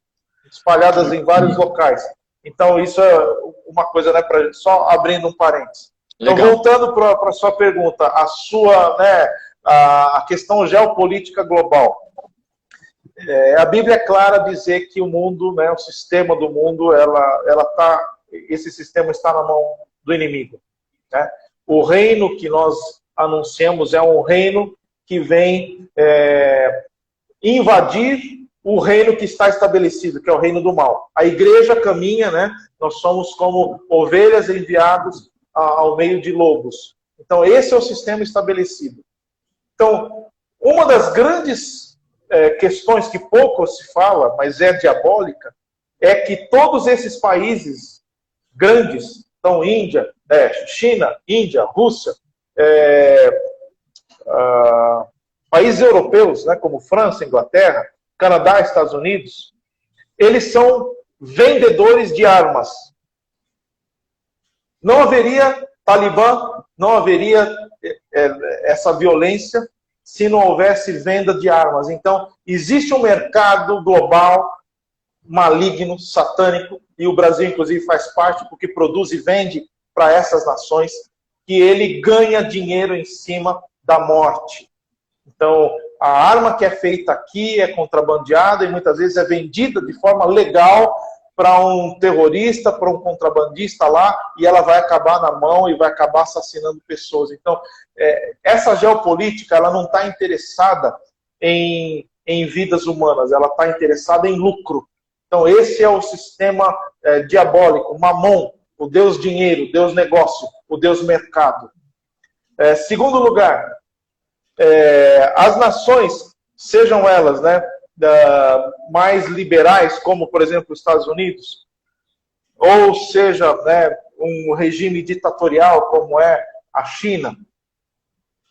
espalhadas em vários locais. Então, isso é uma coisa, né, pra, só abrindo um parênteses. Então, voltando para a sua pergunta, a questão geopolítica global. A Bíblia é clara a dizer que o mundo, né, o sistema do mundo, esse sistema está na mão do inimigo, né? O reino que nós anunciamos é um reino que vem invadir o reino que está estabelecido, que é o reino do mal. A igreja caminha, né? Nós somos como ovelhas enviados ao meio de lobos. Então, esse é o sistema estabelecido. Então, uma das grandes questões que pouco se fala, mas é diabólica, é que todos esses países grandes, então Índia, China, Índia, Rússia, países europeus, né, como França, Inglaterra, Canadá, Estados Unidos, eles são vendedores de armas. Não haveria Talibã, não haveria essa violência se não houvesse venda de armas. Então, existe um mercado global maligno, satânico, e o Brasil, inclusive, faz parte porque produz e vende para essas nações, que ele ganha dinheiro em cima da morte. Então, a arma que é feita aqui é contrabandeada e muitas vezes é vendida de forma legal para um terrorista, para um contrabandista lá, e ela vai acabar na mão e vai acabar assassinando pessoas. Então, essa geopolítica, ela não está interessada em vidas humanas, ela está interessada em lucro. Então, esse é o sistema diabólico, Mamon, o Deus dinheiro, o Deus negócio, o Deus mercado. Segundo lugar, as nações, sejam elas, né, mais liberais, como, por exemplo, os Estados Unidos, ou seja, né, um regime ditatorial, como é a China,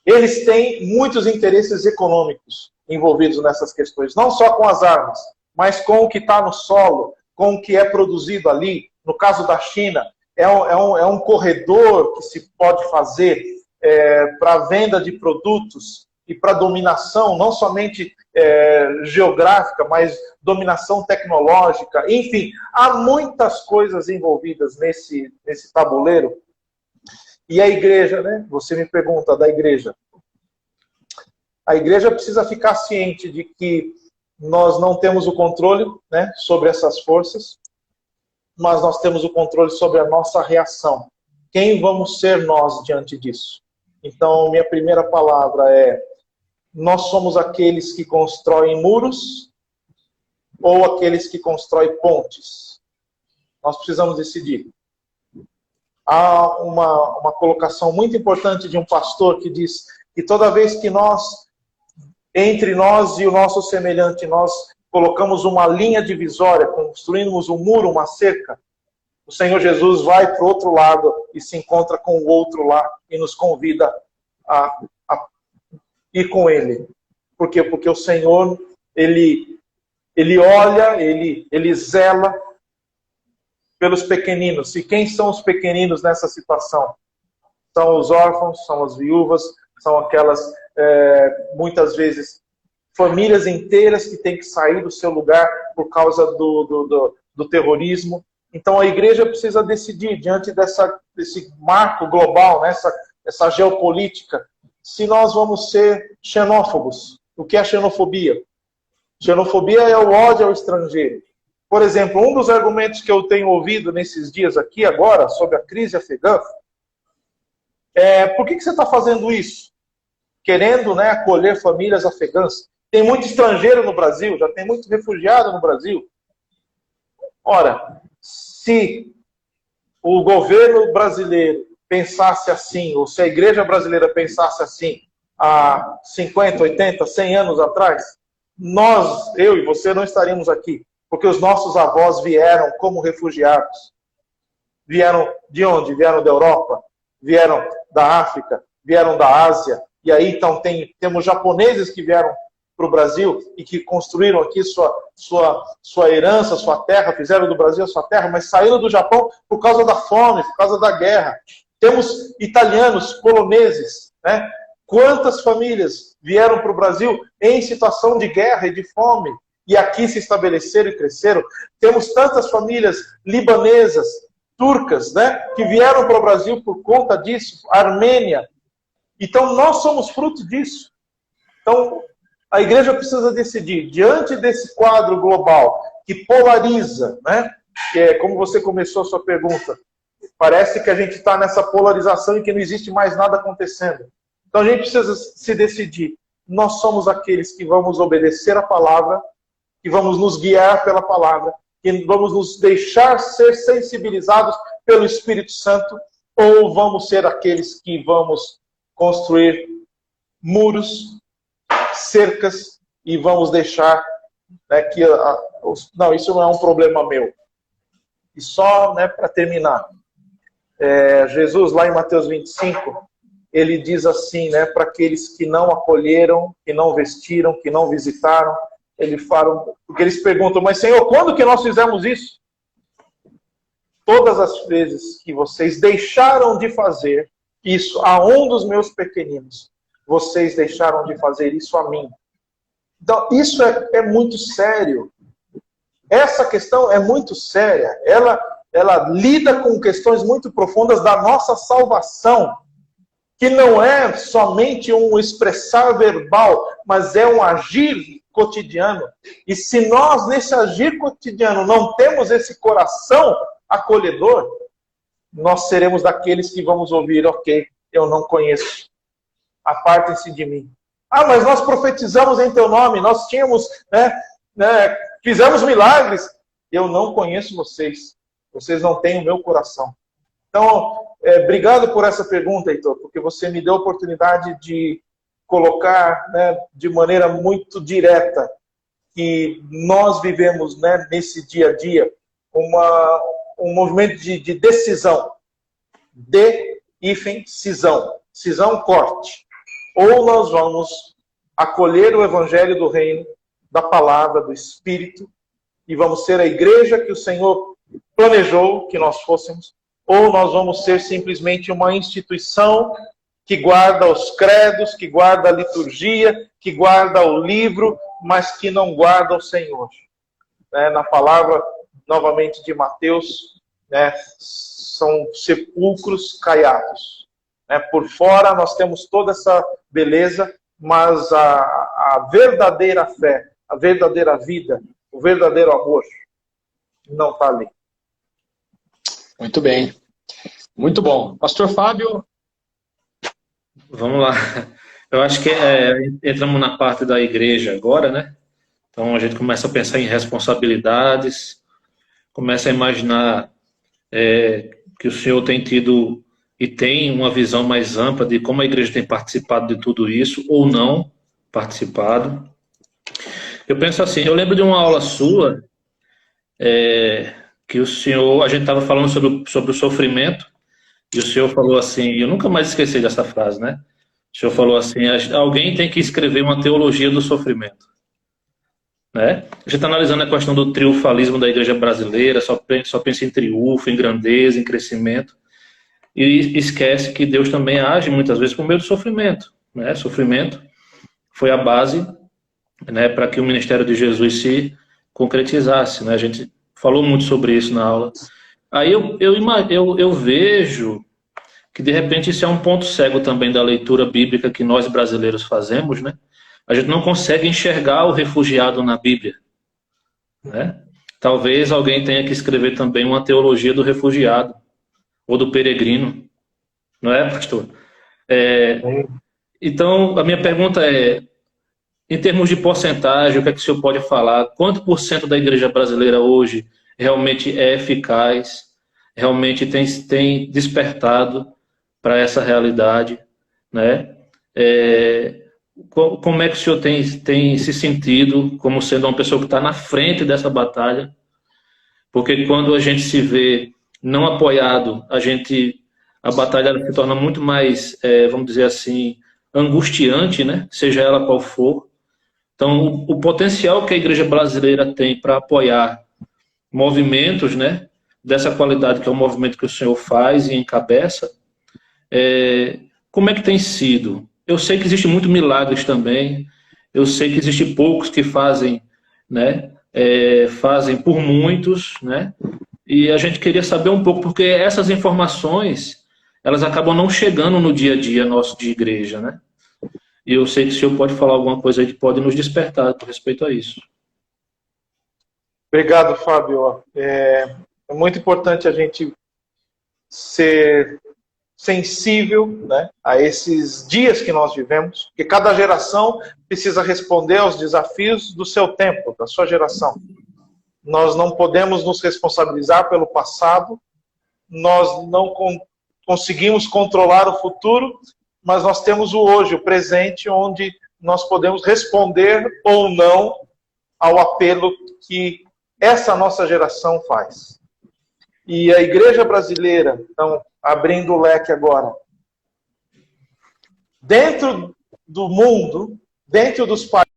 eles têm muitos interesses econômicos envolvidos nessas questões, não só com as armas, mas com o que está no solo, com o que é produzido ali. No caso da China, é um corredor que se pode fazer para a venda de produtos e para dominação, não somente geográfica, mas dominação tecnológica. Enfim, há muitas coisas envolvidas nesse tabuleiro. E a igreja, né? Você me pergunta da igreja. A igreja precisa ficar ciente de que nós não temos o controle, né, sobre essas forças, mas nós temos o controle sobre a nossa reação. Quem vamos ser nós diante disso? Então, minha primeira palavra é: nós somos aqueles que constroem muros ou aqueles que constroem pontes? Nós precisamos decidir. Há uma colocação muito importante de um pastor que diz que toda vez que entre nós e o nosso semelhante, nós colocamos uma linha divisória, construímos um muro, uma cerca, o Senhor Jesus vai para o outro lado e se encontra com o outro lá e nos convida a ir com Ele. Por quê? Porque o Senhor, Ele olha, Ele zela pelos pequeninos. E quem são os pequeninos nessa situação? São os órfãos, são as viúvas, são aquelas, muitas vezes, famílias inteiras que têm que sair do seu lugar por causa do terrorismo. Então a igreja precisa decidir, diante desse marco global, essa geopolítica, se nós vamos ser xenófobos. O que é xenofobia? Xenofobia é o ódio ao estrangeiro. Por exemplo, um dos argumentos que eu tenho ouvido nesses dias aqui agora, sobre a crise afegã, por que você está fazendo isso? Querendo, né, acolher famílias afegãs. Tem muito estrangeiro no Brasil, já tem muito refugiado no Brasil. Ora, se o governo brasileiro pensasse assim, ou se a igreja brasileira pensasse assim, há 50, 80, 100 anos atrás, eu e você não estaríamos aqui, porque os nossos avós vieram como refugiados. Vieram de onde? Vieram da Europa, vieram da África, vieram da Ásia, e aí então temos japoneses que vieram para o Brasil e que construíram aqui sua herança, sua terra, fizeram do Brasil a sua terra, mas saíram do Japão por causa da fome, por causa da guerra. Temos italianos, poloneses, né? Quantas famílias vieram para o Brasil em situação de guerra e de fome e aqui se estabeleceram e cresceram? Temos tantas famílias libanesas, turcas, né, que vieram para o Brasil por conta disso, Armênia. Então nós somos fruto disso. Então a igreja precisa decidir, diante desse quadro global que polariza, né, que é como você começou a sua pergunta, parece que a gente está nessa polarização e que não existe mais nada acontecendo. Então a gente precisa se decidir. nós somos aqueles que vamos obedecer a palavra, que vamos nos guiar pela palavra, que vamos nos deixar ser sensibilizados pelo Espírito Santo, ou vamos ser aqueles que vamos construir muros, cercas, e vamos deixar, né, que não, isso não é um problema meu. E só, né, para terminar, Jesus lá em Mateus 25, ele diz assim, né, para aqueles que não acolheram, que não vestiram, que não visitaram, porque eles perguntam, mas Senhor, quando que nós fizemos isso? Todas as vezes que vocês deixaram de fazer isso a um dos meus pequeninos, vocês deixaram de fazer isso a mim. Então, isso é muito sério. Essa questão é muito séria. Ela lida com questões muito profundas da nossa salvação, que não é somente um expressar verbal, mas é um agir cotidiano. E se nós, nesse agir cotidiano, não temos esse coração acolhedor, nós seremos daqueles que vamos ouvir, ok, eu não conheço, apartem-se de mim. Ah, mas nós profetizamos em teu nome, nós tínhamos, fizemos milagres. Eu não conheço vocês, vocês não têm o meu coração. Então, obrigado por essa pergunta, Heitor, porque você me deu a oportunidade de colocar, né, de maneira muito direta que nós vivemos, né, nesse dia a dia um movimento de decisão. Cisão. Cisão, corte. Ou nós vamos acolher o evangelho do reino, da palavra, do Espírito, e vamos ser a igreja que o Senhor planejou que nós fôssemos, ou nós vamos ser simplesmente uma instituição que guarda os credos, que guarda a liturgia, que guarda o livro, mas que não guarda o Senhor. Na palavra, novamente, de Mateus, são sepulcros caiados. Por fora nós temos toda essa beleza, mas a verdadeira fé, a verdadeira vida, o verdadeiro amor não está ali. Muito bem. Muito bom. Pastor Fábio? Vamos lá. Eu acho que entramos na parte da igreja agora, né? Então a gente começa a pensar em responsabilidades, começa a imaginar que o Senhor tem tido e tem uma visão mais ampla de como a igreja tem participado de tudo isso, ou não participado. Eu penso assim, eu lembro de uma aula sua, que o Senhor, a gente estava falando sobre o sofrimento, e o Senhor falou assim, eu nunca mais esqueci dessa frase, né? O Senhor falou assim, alguém tem que escrever uma teologia do sofrimento. Né? A gente está analisando a questão do triunfalismo da igreja brasileira, só pensa em triunfo, em grandeza, em crescimento, e esquece que Deus também age muitas vezes por meio do sofrimento. Né? Sofrimento foi a base, né, para que o ministério de Jesus se concretizasse. Né? A gente falou muito sobre isso na aula. Aí eu vejo que de repente isso é um ponto cego também da leitura bíblica que nós brasileiros fazemos, né? A gente não consegue enxergar o refugiado na Bíblia. Né? Talvez alguém tenha que escrever também uma teologia do refugiado ou do peregrino. Não é, pastor? Então, a minha pergunta é, em termos de porcentagem, o que é que o senhor pode falar? Quanto por cento da igreja brasileira hoje realmente é eficaz, realmente tem despertado para essa realidade? Né? Como é que o senhor tem se sentido como sendo uma pessoa que está na frente dessa batalha? Porque quando a gente se vê não apoiado, a batalha se torna muito mais, vamos dizer assim, angustiante, né? Seja ela qual for. Então, o potencial que a igreja brasileira tem para apoiar movimentos, né, dessa qualidade que é o movimento que o senhor faz e encabeça, como é que tem sido? Eu sei que existem muitos milagres também, eu sei que existem poucos que fazem, né, fazem por muitos, né, e a gente queria saber um pouco, porque essas informações, elas acabam não chegando no dia a dia nosso de igreja, né, e eu sei que o senhor pode falar alguma coisa aí que pode nos despertar com respeito a isso. Obrigado, Fábio. É muito importante a gente ser sensível, né, a esses dias que nós vivemos, porque cada geração precisa responder aos desafios do seu tempo, da sua geração. Nós não podemos nos responsabilizar pelo passado, nós não conseguimos controlar o futuro, mas nós temos o hoje, o presente, onde nós podemos responder ou não ao apelo que essa nossa geração faz. E a igreja brasileira, então, abrindo o leque agora, dentro do mundo, dentro dos países,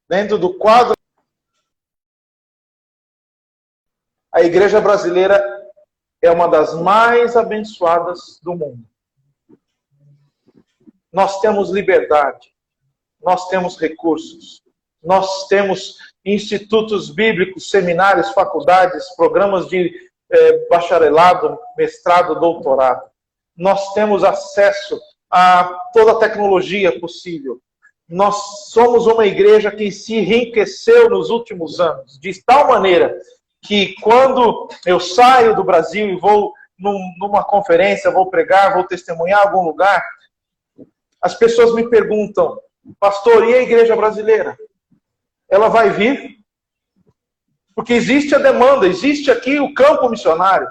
dentro do quadro, a igreja brasileira é uma das mais abençoadas do mundo. Nós temos liberdade, nós temos recursos, nós temos institutos bíblicos, seminários, faculdades, programas de bacharelado, mestrado, doutorado. Nós temos acesso a toda a tecnologia possível. Nós somos uma igreja que se enriqueceu nos últimos anos, de tal maneira que quando eu saio do Brasil e vou numa conferência, vou pregar, vou testemunhar em algum lugar, as pessoas me perguntam: pastor, e a igreja brasileira? Ela vai vir? Porque existe a demanda, existe aqui o campo missionário.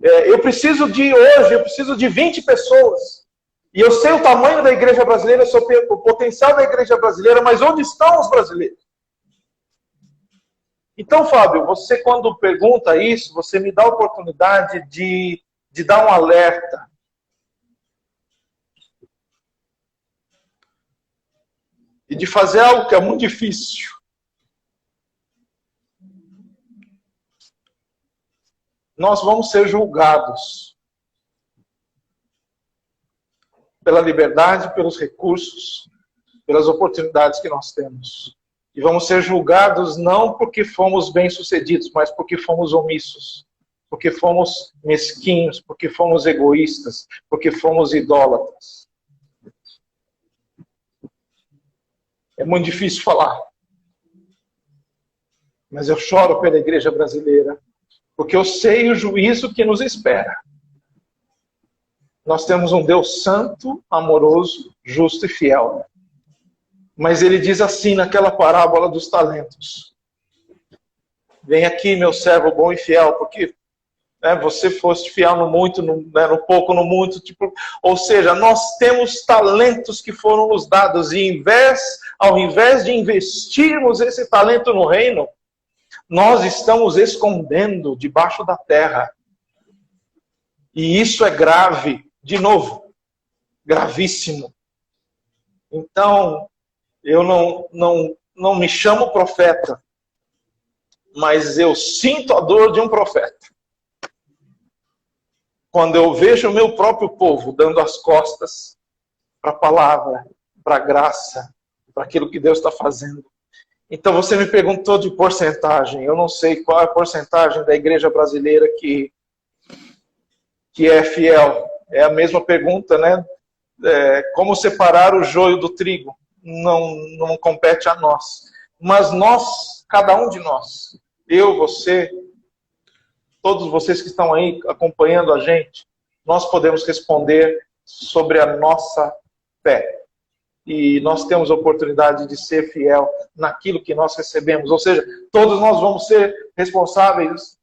Eu preciso de hoje, eu preciso de 20 pessoas. E eu sei o tamanho da igreja brasileira, eu sei o potencial da igreja brasileira, mas onde estão os brasileiros? Então, Fábio, você quando pergunta isso, você me dá a oportunidade de dar um alerta. E de fazer algo que é muito difícil. Nós vamos ser julgados pela liberdade, pelos recursos, pelas oportunidades que nós temos. E vamos ser julgados não porque fomos bem-sucedidos, mas porque fomos omissos, porque fomos mesquinhos, porque fomos egoístas, porque fomos idólatras. É muito difícil falar. Mas eu choro pela igreja brasileira, porque eu sei o juízo que nos espera. Nós temos um Deus santo, amoroso, justo e fiel. Mas ele diz assim naquela parábola dos talentos: vem aqui, meu servo bom e fiel, porque você foste fiel no muito, no pouco, no muito. Ou seja, nós temos talentos que foram nos dados e ao invés de investirmos esse talento no reino, nós estamos escondendo debaixo da terra. E isso é grave, de novo, gravíssimo. Então, eu não me chamo profeta, mas eu sinto a dor de um profeta. Quando eu vejo o meu próprio povo dando as costas para a palavra, para a graça, para aquilo que Deus está fazendo. Então você me perguntou de porcentagem. Eu não sei qual é a porcentagem da igreja brasileira que é fiel. É a mesma pergunta, né? Como separar o joio do trigo? Não compete a nós. Mas nós, cada um de nós, eu, você, todos vocês que estão aí acompanhando a gente, nós podemos responder sobre a nossa fé. E nós temos a oportunidade de ser fiel naquilo que nós recebemos. Ou seja, todos nós vamos ser responsáveis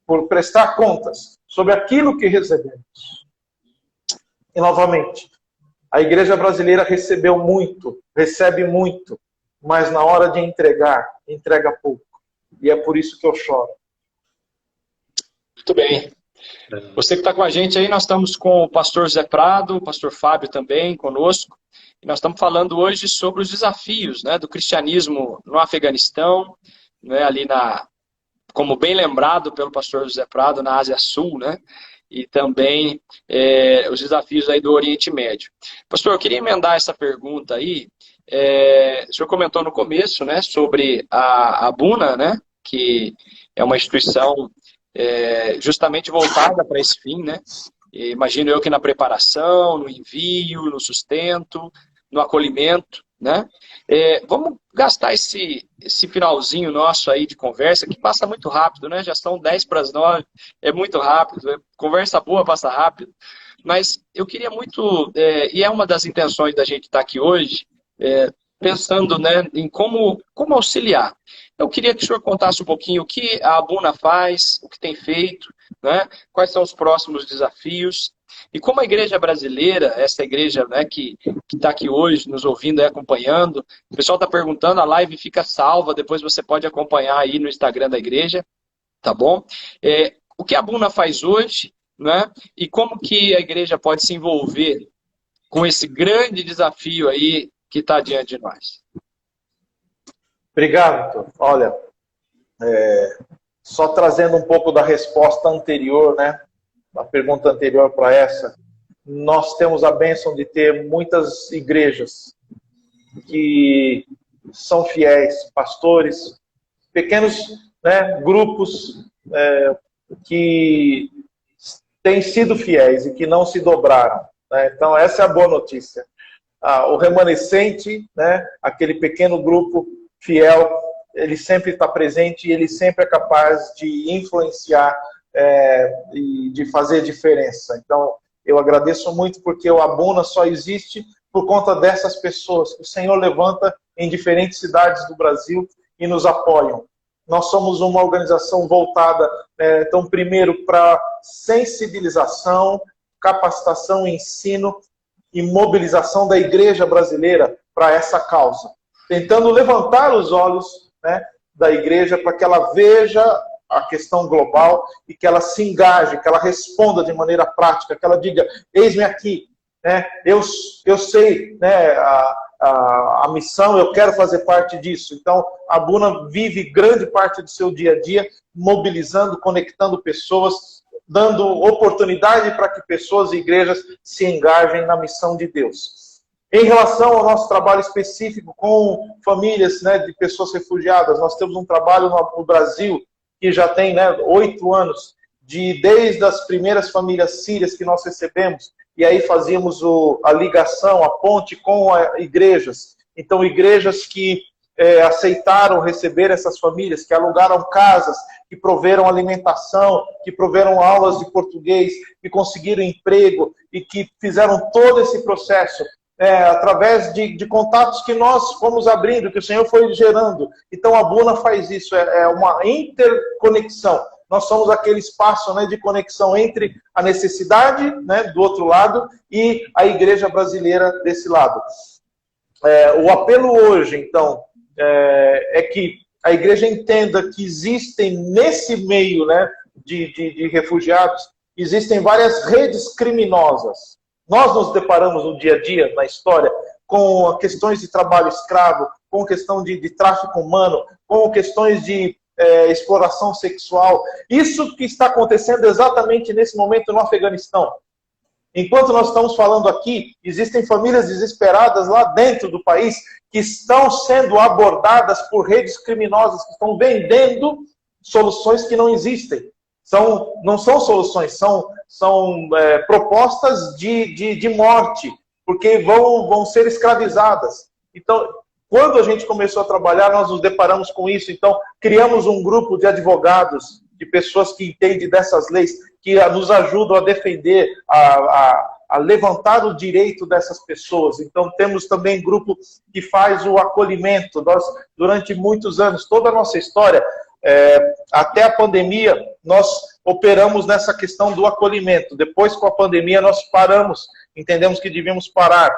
por prestar contas sobre aquilo que recebemos. E novamente, a igreja brasileira recebe muito, mas na hora de entregar, entrega pouco. E é por isso que eu choro. Muito bem. Você que está com a gente aí, nós estamos com o pastor Zé Prado, o pastor Fábio também conosco. E nós estamos falando hoje sobre os desafios, né, do cristianismo no Afeganistão, né, ali como bem lembrado pelo pastor José Prado, na Ásia Sul, né, e também os desafios aí do Oriente Médio. Pastor, eu queria emendar essa pergunta aí. O senhor comentou no começo, né, sobre a Buna, né, que é uma instituição justamente voltada para esse fim, né? Imagino eu que na preparação, no envio, no sustento, no acolhimento, né? Vamos gastar esse finalzinho nosso aí de conversa, que passa muito rápido, né? Já são 10 para as 9, é muito rápido, conversa boa passa rápido. Mas eu queria muito, e é uma das intenções da gente estar aqui hoje, pensando, né, em como auxiliar. Eu queria que o senhor contasse um pouquinho o que a Abuna faz, o que tem feito, né, quais são os próximos desafios, e como a igreja brasileira, essa igreja, né, que está aqui hoje nos ouvindo e acompanhando, o pessoal está perguntando, a live fica salva, depois você pode acompanhar aí no Instagram da igreja, tá bom? O que a Abuna faz hoje, né, e como que a igreja pode se envolver com esse grande desafio aí que está diante de nós. Obrigado, Vitor. Olha, só trazendo um pouco da resposta anterior, né? A pergunta anterior para essa, nós temos a bênção de ter muitas igrejas que são fiéis, pastores, pequenos, né, grupos que têm sido fiéis e que não se dobraram, né? Então, essa é a boa notícia. O remanescente, né, aquele pequeno grupo fiel, ele sempre está presente e ele sempre é capaz de influenciar e de fazer diferença. Então, eu agradeço muito porque o Abuna só existe por conta dessas pessoas que o Senhor levanta em diferentes cidades do Brasil e nos apoiam. Nós somos uma organização voltada, então, primeiro para sensibilização, capacitação, ensino e mobilização da igreja brasileira para essa causa, tentando levantar os olhos, né, da igreja para que ela veja a questão global e que ela se engaje, que ela responda de maneira prática, que ela diga, eis-me aqui, né, eu sei, né, a missão, eu quero fazer parte disso. Então, a Abuna vive grande parte do seu dia a dia mobilizando, conectando pessoas, dando oportunidade para que pessoas e igrejas se engajem na missão de Deus. Em relação ao nosso trabalho específico com famílias, né, de pessoas refugiadas, nós temos um trabalho no Brasil que já tem, né, 8 anos, desde as primeiras famílias sírias que nós recebemos, e aí fazíamos a ligação, a ponte com igrejas. Então, igrejas que aceitaram receber essas famílias, que alugaram casas, que proveram alimentação, que proveram aulas de português, que conseguiram emprego e que fizeram todo esse processo através de contatos que nós fomos abrindo, que o Senhor foi gerando. Então a Abuna faz isso, é uma interconexão. Nós somos aquele espaço, né, de conexão entre a necessidade, né, do outro lado e a igreja brasileira desse lado. O apelo hoje, então, é que a igreja entenda que existem nesse meio, né, de refugiados, existem várias redes criminosas. Nós nos deparamos no dia a dia, na história, com questões de trabalho escravo, com questão de tráfico humano, com questões de exploração sexual. Isso que está acontecendo exatamente nesse momento no Afeganistão. Enquanto nós estamos falando aqui, existem famílias desesperadas lá dentro do país que estão sendo abordadas por redes criminosas que estão vendendo soluções que não existem. Não são soluções, são propostas de morte, porque vão ser escravizadas. Então, quando a gente começou a trabalhar, nós nos deparamos com isso. Então, criamos um grupo de advogados, de pessoas que entendem dessas leis, que nos ajudam a defender, a levantar o direito dessas pessoas. Então, temos também grupo que faz o acolhimento. Nós, durante muitos anos, toda a nossa história, até a pandemia, nós operamos nessa questão do acolhimento. Depois, com a pandemia, nós paramos, entendemos que devíamos parar.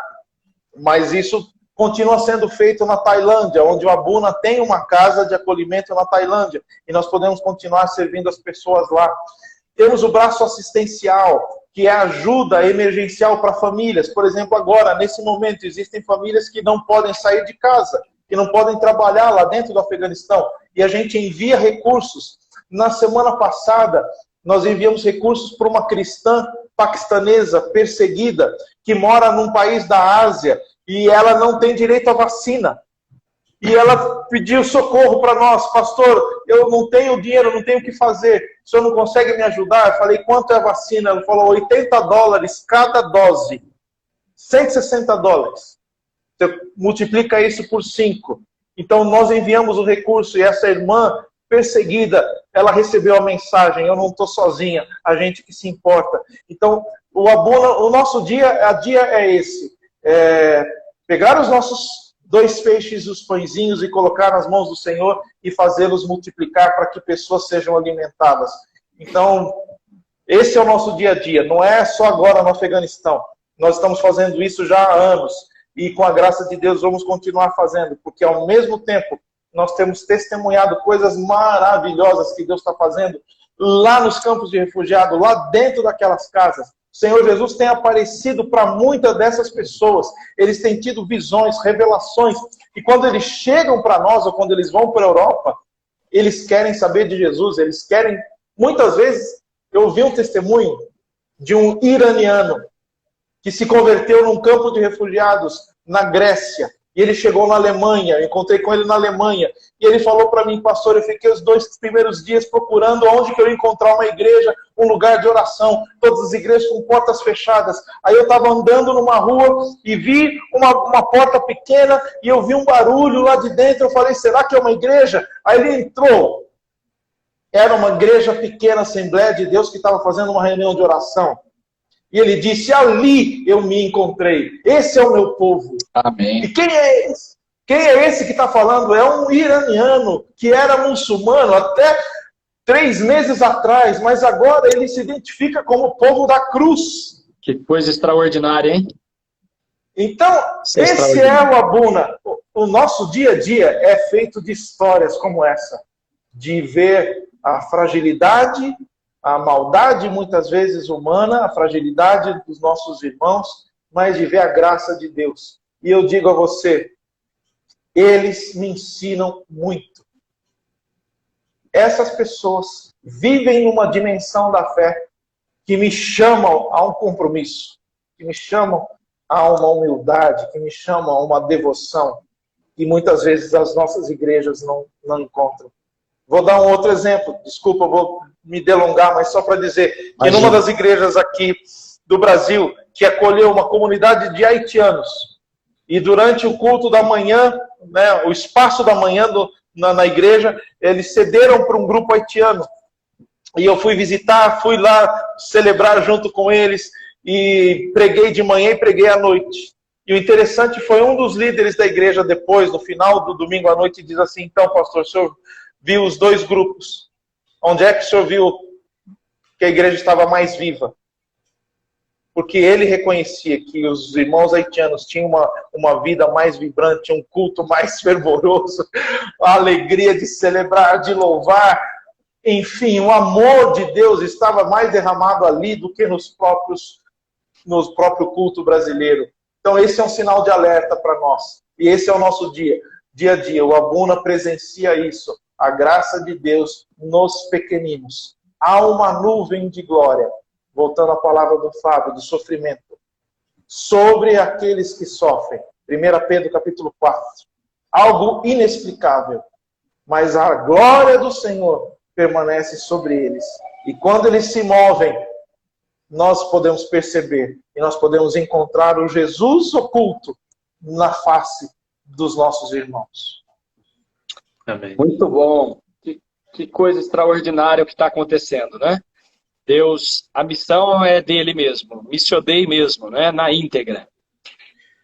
Mas isso continua sendo feito na Tailândia, onde o Abuna tem uma casa de acolhimento na Tailândia, e nós podemos continuar servindo as pessoas lá. Temos o braço assistencial, que é ajuda emergencial para famílias. Por exemplo, agora, nesse momento, existem famílias que não podem sair de casa, que não podem trabalhar lá dentro do Afeganistão, e a gente envia recursos. Na semana passada, nós enviamos recursos para uma cristã paquistanesa perseguida, que mora num país da Ásia, e ela não tem direito à vacina. E ela pediu socorro para nós. Pastor, eu não tenho dinheiro, não tenho o que fazer. O senhor não consegue me ajudar? Eu falei, quanto é a vacina? Ela falou, $80 cada dose. $160. Você multiplica isso por 5. Então, nós enviamos o recurso e essa irmã perseguida, ela recebeu a mensagem: eu não estou sozinha, a gente que se importa. Então, o nosso dia a dia é esse: pegar os nossos 2 peixes e os pãezinhos e colocar nas mãos do Senhor e fazê-los multiplicar para que pessoas sejam alimentadas. Então, esse é o nosso dia a dia, não é só agora no Afeganistão. Nós estamos fazendo isso já há anos e, com a graça de Deus, vamos continuar fazendo, porque ao mesmo tempo nós temos testemunhado coisas maravilhosas que Deus está fazendo lá nos campos de refugiados, lá dentro daquelas casas. O Senhor Jesus tem aparecido para muitas dessas pessoas. Eles têm tido visões, revelações. E quando eles chegam para nós, ou quando eles vão para a Europa, eles querem saber de Jesus. Eles querem... Muitas vezes, eu ouvi um testemunho de um iraniano que se converteu num campo de refugiados na Grécia. E ele chegou na Alemanha, eu encontrei com ele na Alemanha, e ele falou para mim: pastor, eu fiquei os 2 primeiros dias procurando onde que eu ia encontrar uma igreja, um lugar de oração, todas as igrejas com portas fechadas. Aí eu estava andando numa rua e vi uma porta pequena, e eu vi um barulho lá de dentro, eu falei: será que é uma igreja? Aí ele entrou, era uma igreja pequena, Assembleia de Deus, que estava fazendo uma reunião de oração. E ele disse: ali eu me encontrei. Esse é o meu povo. Amém. E quem é esse? Quem é esse que está falando? É um iraniano que era muçulmano até 3 meses atrás, mas agora ele se identifica como o povo da cruz. Que coisa extraordinária, hein? Então, esse é o Abuna. O nosso dia a dia é feito de histórias como essa. De ver a fragilidade, a maldade muitas vezes humana, a fragilidade dos nossos irmãos, mas de ver a graça de Deus. E eu digo a você, eles me ensinam muito. Essas pessoas vivem uma dimensão da fé que me chamam a um compromisso, que me chamam a uma humildade, que me chamam a uma devoção, que muitas vezes as nossas igrejas não encontram. Vou dar um outro exemplo, desculpa, eu vou me delongar, mas só para dizer que numa das igrejas aqui do Brasil, que acolheu uma comunidade de haitianos, e durante o culto da manhã, né, o espaço da manhã na igreja, eles cederam para um grupo haitiano. E eu fui visitar, fui lá celebrar junto com eles, e preguei de manhã e preguei à noite. E o interessante foi um dos líderes da igreja depois, no final do domingo à noite, diz assim: então, pastor, o senhor viu os 2 grupos. Onde é que o senhor viu que a igreja estava mais viva? Porque ele reconhecia que os irmãos haitianos tinham uma vida mais vibrante, um culto mais fervoroso, a alegria de celebrar, de louvar. Enfim, o amor de Deus estava mais derramado ali do que no próprio culto brasileiro. Então esse é um sinal de alerta para nós. E esse é o nosso dia a dia. O Abuna presencia isso. A graça de Deus nos pequeninos. Há uma nuvem de glória, voltando à palavra do Fábio, de sofrimento, sobre aqueles que sofrem. 1 Pedro capítulo 4. Algo inexplicável, mas a glória do Senhor permanece sobre eles. E quando eles se movem, nós podemos perceber, e nós podemos encontrar o Jesus oculto na face dos nossos irmãos. Amém. Muito bom. Que coisa extraordinária o que está acontecendo, né? Deus, a missão é dele mesmo, missionei mesmo, né? Na íntegra.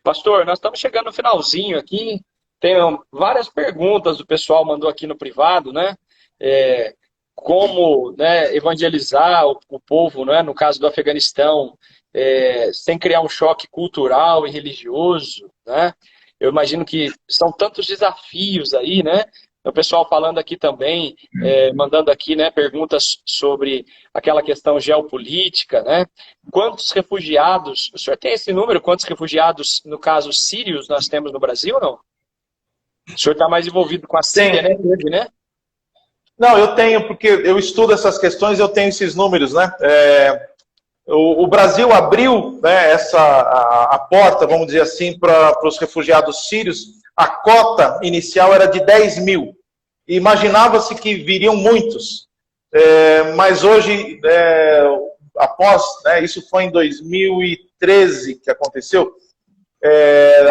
Pastor, nós estamos chegando no finalzinho aqui. Tem várias perguntas, o pessoal mandou aqui no privado, né? Como, né, evangelizar o povo, né? No caso do Afeganistão, sem criar um choque cultural e religioso, né? Eu imagino que são tantos desafios aí, né? O pessoal falando aqui também, mandando aqui, né, perguntas sobre aquela questão geopolítica, né? Quantos refugiados, o senhor tem esse número? Quantos refugiados, no caso, sírios, nós temos no Brasil ou não? O senhor está mais envolvido com a Síria, né? Não, eu tenho, porque eu estudo essas questões, eu tenho esses números, né? O Brasil abriu, né, a porta, vamos dizer assim, para os refugiados sírios. A cota inicial era de 10 mil. Imaginava-se que viriam muitos. Mas hoje, após, né, isso foi em 2013 que aconteceu,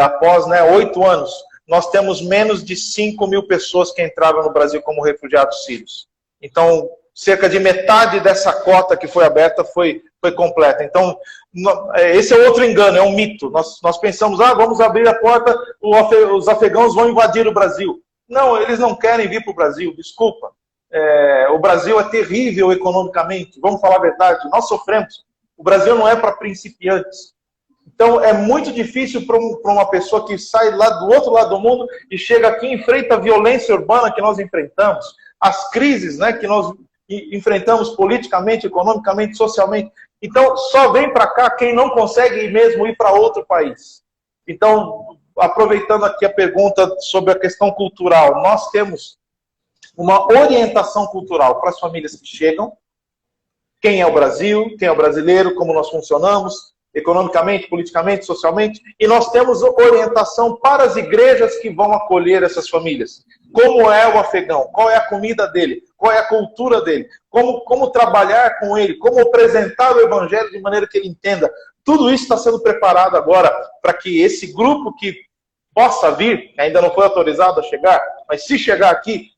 após, né, 8 anos, nós temos menos de 5.000 pessoas que entraram no Brasil como refugiados sírios. Então, cerca de metade dessa cota que foi aberta foi completa. Então, esse é outro engano, é um mito. Nós pensamos, vamos abrir a porta, os afegãos vão invadir o Brasil. Não, eles não querem vir para o Brasil, desculpa. O Brasil é terrível economicamente, vamos falar a verdade, nós sofremos. O Brasil não é para principiantes. Então, é muito difícil para uma pessoa que sai lá do outro lado do mundo e chega aqui e enfrenta a violência urbana que nós enfrentamos, as crises, né, que nós enfrentamos politicamente, economicamente, socialmente. Então, só vem para cá quem não consegue mesmo ir para outro país. Então, aproveitando aqui a pergunta sobre a questão cultural, nós temos uma orientação cultural para as famílias que chegam, quem é o Brasil, quem é o brasileiro, como nós funcionamos, economicamente, politicamente, socialmente, e nós temos orientação para as igrejas que vão acolher essas famílias. Como é o afegão, qual é a comida dele, qual é a cultura dele, como trabalhar com ele, como apresentar o evangelho de maneira que ele entenda. Tudo isso está sendo preparado agora para que esse grupo que possa vir, ainda não foi autorizado a chegar, mas se chegar aqui,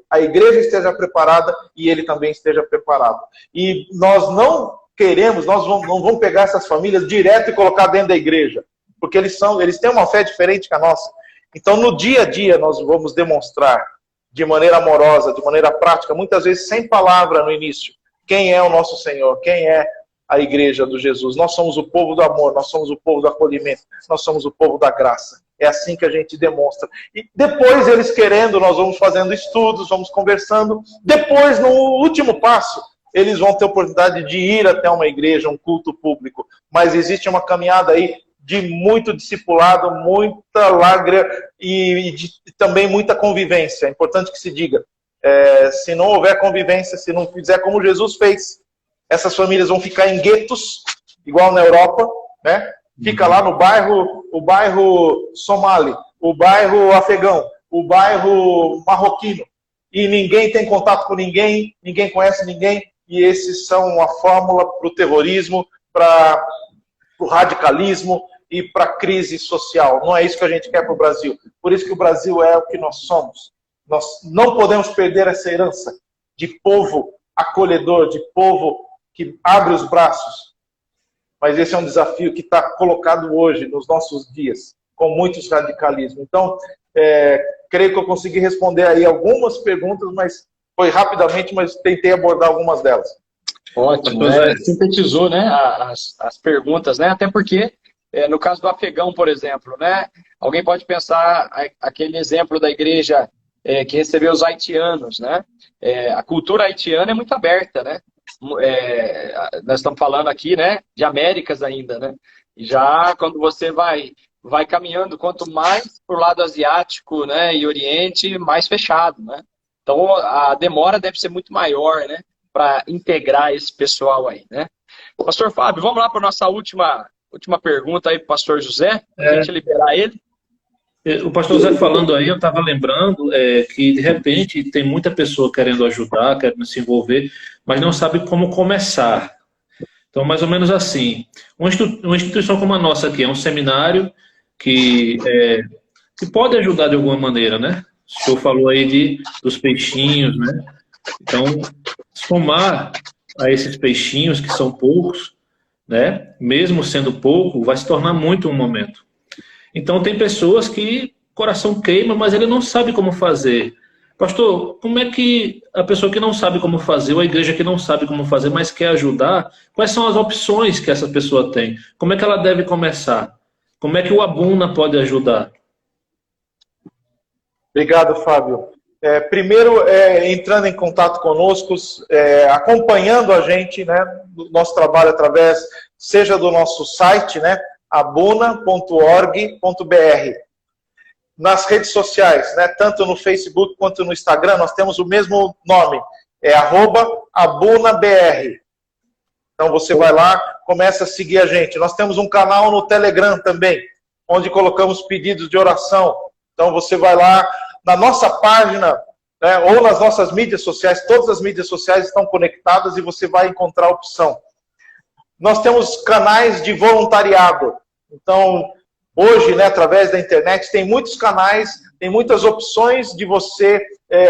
a igreja esteja preparada e ele também esteja preparado. E nós não queremos, nós não vamos pegar essas famílias direto e colocar dentro da igreja, porque eles têm uma fé diferente que a nossa. Então, no dia a dia, nós vamos demonstrar de maneira amorosa, de maneira prática, muitas vezes sem palavra no início, quem é o nosso Senhor, quem é a igreja do Jesus. Nós somos o povo do amor, nós somos o povo do acolhimento, nós somos o povo da graça. É assim que a gente demonstra. E depois, eles querendo, nós vamos fazendo estudos, vamos conversando. Depois, no último passo, eles vão ter oportunidade de ir até uma igreja, um culto público. Mas existe uma caminhada aí de muito discipulado, muita lágrima e também muita convivência. É importante que se diga. Se não houver convivência, se não fizer como Jesus fez, essas famílias vão ficar em guetos, igual na Europa, né? Fica lá no bairro, o bairro somali, o bairro afegão, o bairro marroquino. E ninguém tem contato com ninguém, ninguém conhece ninguém. E esses são a fórmula para o terrorismo, para o radicalismo e para a crise social. Não é isso que a gente quer para o Brasil. Por isso que o Brasil é o que nós somos. Nós não podemos perder essa herança de povo acolhedor, de povo que abre os braços. Mas esse é um desafio que está colocado hoje, nos nossos dias, com muitos radicalismos. Então, creio que eu consegui responder aí algumas perguntas, mas foi rapidamente, mas tentei abordar algumas delas. Ótimo, sintetizou, né, as perguntas, né? Até porque, no caso do afegão, por exemplo, né, alguém pode pensar aquele exemplo da igreja que recebeu os haitianos, né? A cultura haitiana é muito aberta, né? Nós estamos falando aqui, né, de Américas ainda, né? E já quando você vai caminhando, quanto mais para o lado asiático, né, e Oriente, mais fechado, né? Então a demora deve ser muito maior, né, para integrar esse pessoal aí, né? Pastor Fábio, vamos lá para a nossa última pergunta aí para o pastor José, para a gente liberar ele. O pastor José falando aí, eu estava lembrando que, de repente, tem muita pessoa querendo ajudar, querendo se envolver, mas não sabe como começar. Então, mais ou menos assim, uma instituição como a nossa aqui, é um seminário que pode ajudar de alguma maneira, né? O senhor falou aí dos peixinhos, né? Então, somar a esses peixinhos, que são poucos, né? Mesmo sendo pouco, vai se tornar muito um momento. Então, tem pessoas que o coração queima, mas ele não sabe como fazer. Pastor, como é que a pessoa que não sabe como fazer, ou a igreja que não sabe como fazer, mas quer ajudar, quais são as opções que essa pessoa tem? Como é que ela deve começar? Como é que o Abuna pode ajudar? Obrigado, Fábio. Primeiro, entrando em contato conosco, acompanhando a gente, né, do nosso trabalho através, seja do nosso site, né, abuna.org.br. Nas redes sociais, né, tanto no Facebook quanto no Instagram, nós temos o mesmo nome, @abunabr. Então você vai lá, começa a seguir a gente. Nós temos um canal no Telegram também, onde colocamos pedidos de oração. Então você vai lá, na nossa página, né, ou nas nossas mídias sociais, todas as mídias sociais estão conectadas e você vai encontrar a opção. Nós temos canais de voluntariado. Então, Hoje, né, através da internet, tem muitos canais, tem muitas opções de você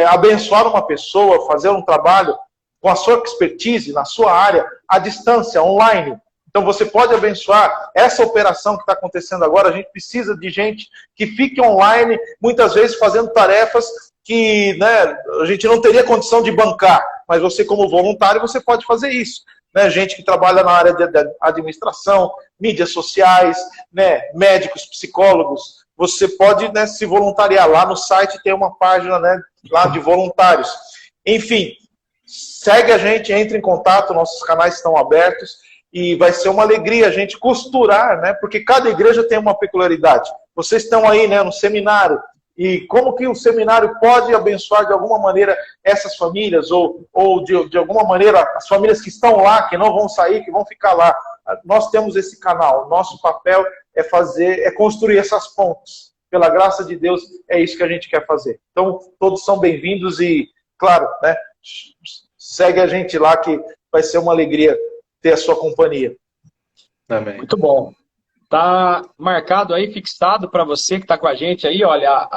abençoar uma pessoa, fazer um trabalho com a sua expertise, na sua área, à distância, online. Então você pode abençoar essa operação que está acontecendo agora. A gente precisa de gente que fique online, muitas vezes fazendo tarefas que, né, a gente não teria condição de bancar, mas você como voluntário você pode fazer isso. Né? Gente que trabalha na área de administração, mídias sociais, né, médicos, psicólogos. Você pode, né, se voluntariar. Lá no site tem uma página, né, lá de voluntários. Enfim, segue a gente, entre em contato, nossos canais estão abertos. E vai ser uma alegria a gente costurar, né? Porque cada igreja tem uma peculiaridade. Vocês estão aí, né, no seminário. E como que o seminário pode abençoar de alguma maneira essas famílias? Ou de alguma maneira as famílias que estão lá, que não vão sair, que vão ficar lá. Nós temos esse canal. Nosso papel é construir essas pontes. Pela graça de Deus, é isso que a gente quer fazer. Então, todos são bem-vindos e, claro, né, segue a gente lá que vai ser uma alegria ter a sua companhia. Amém. Muito bom. Tá marcado aí, fixado para você que está com a gente aí, olha,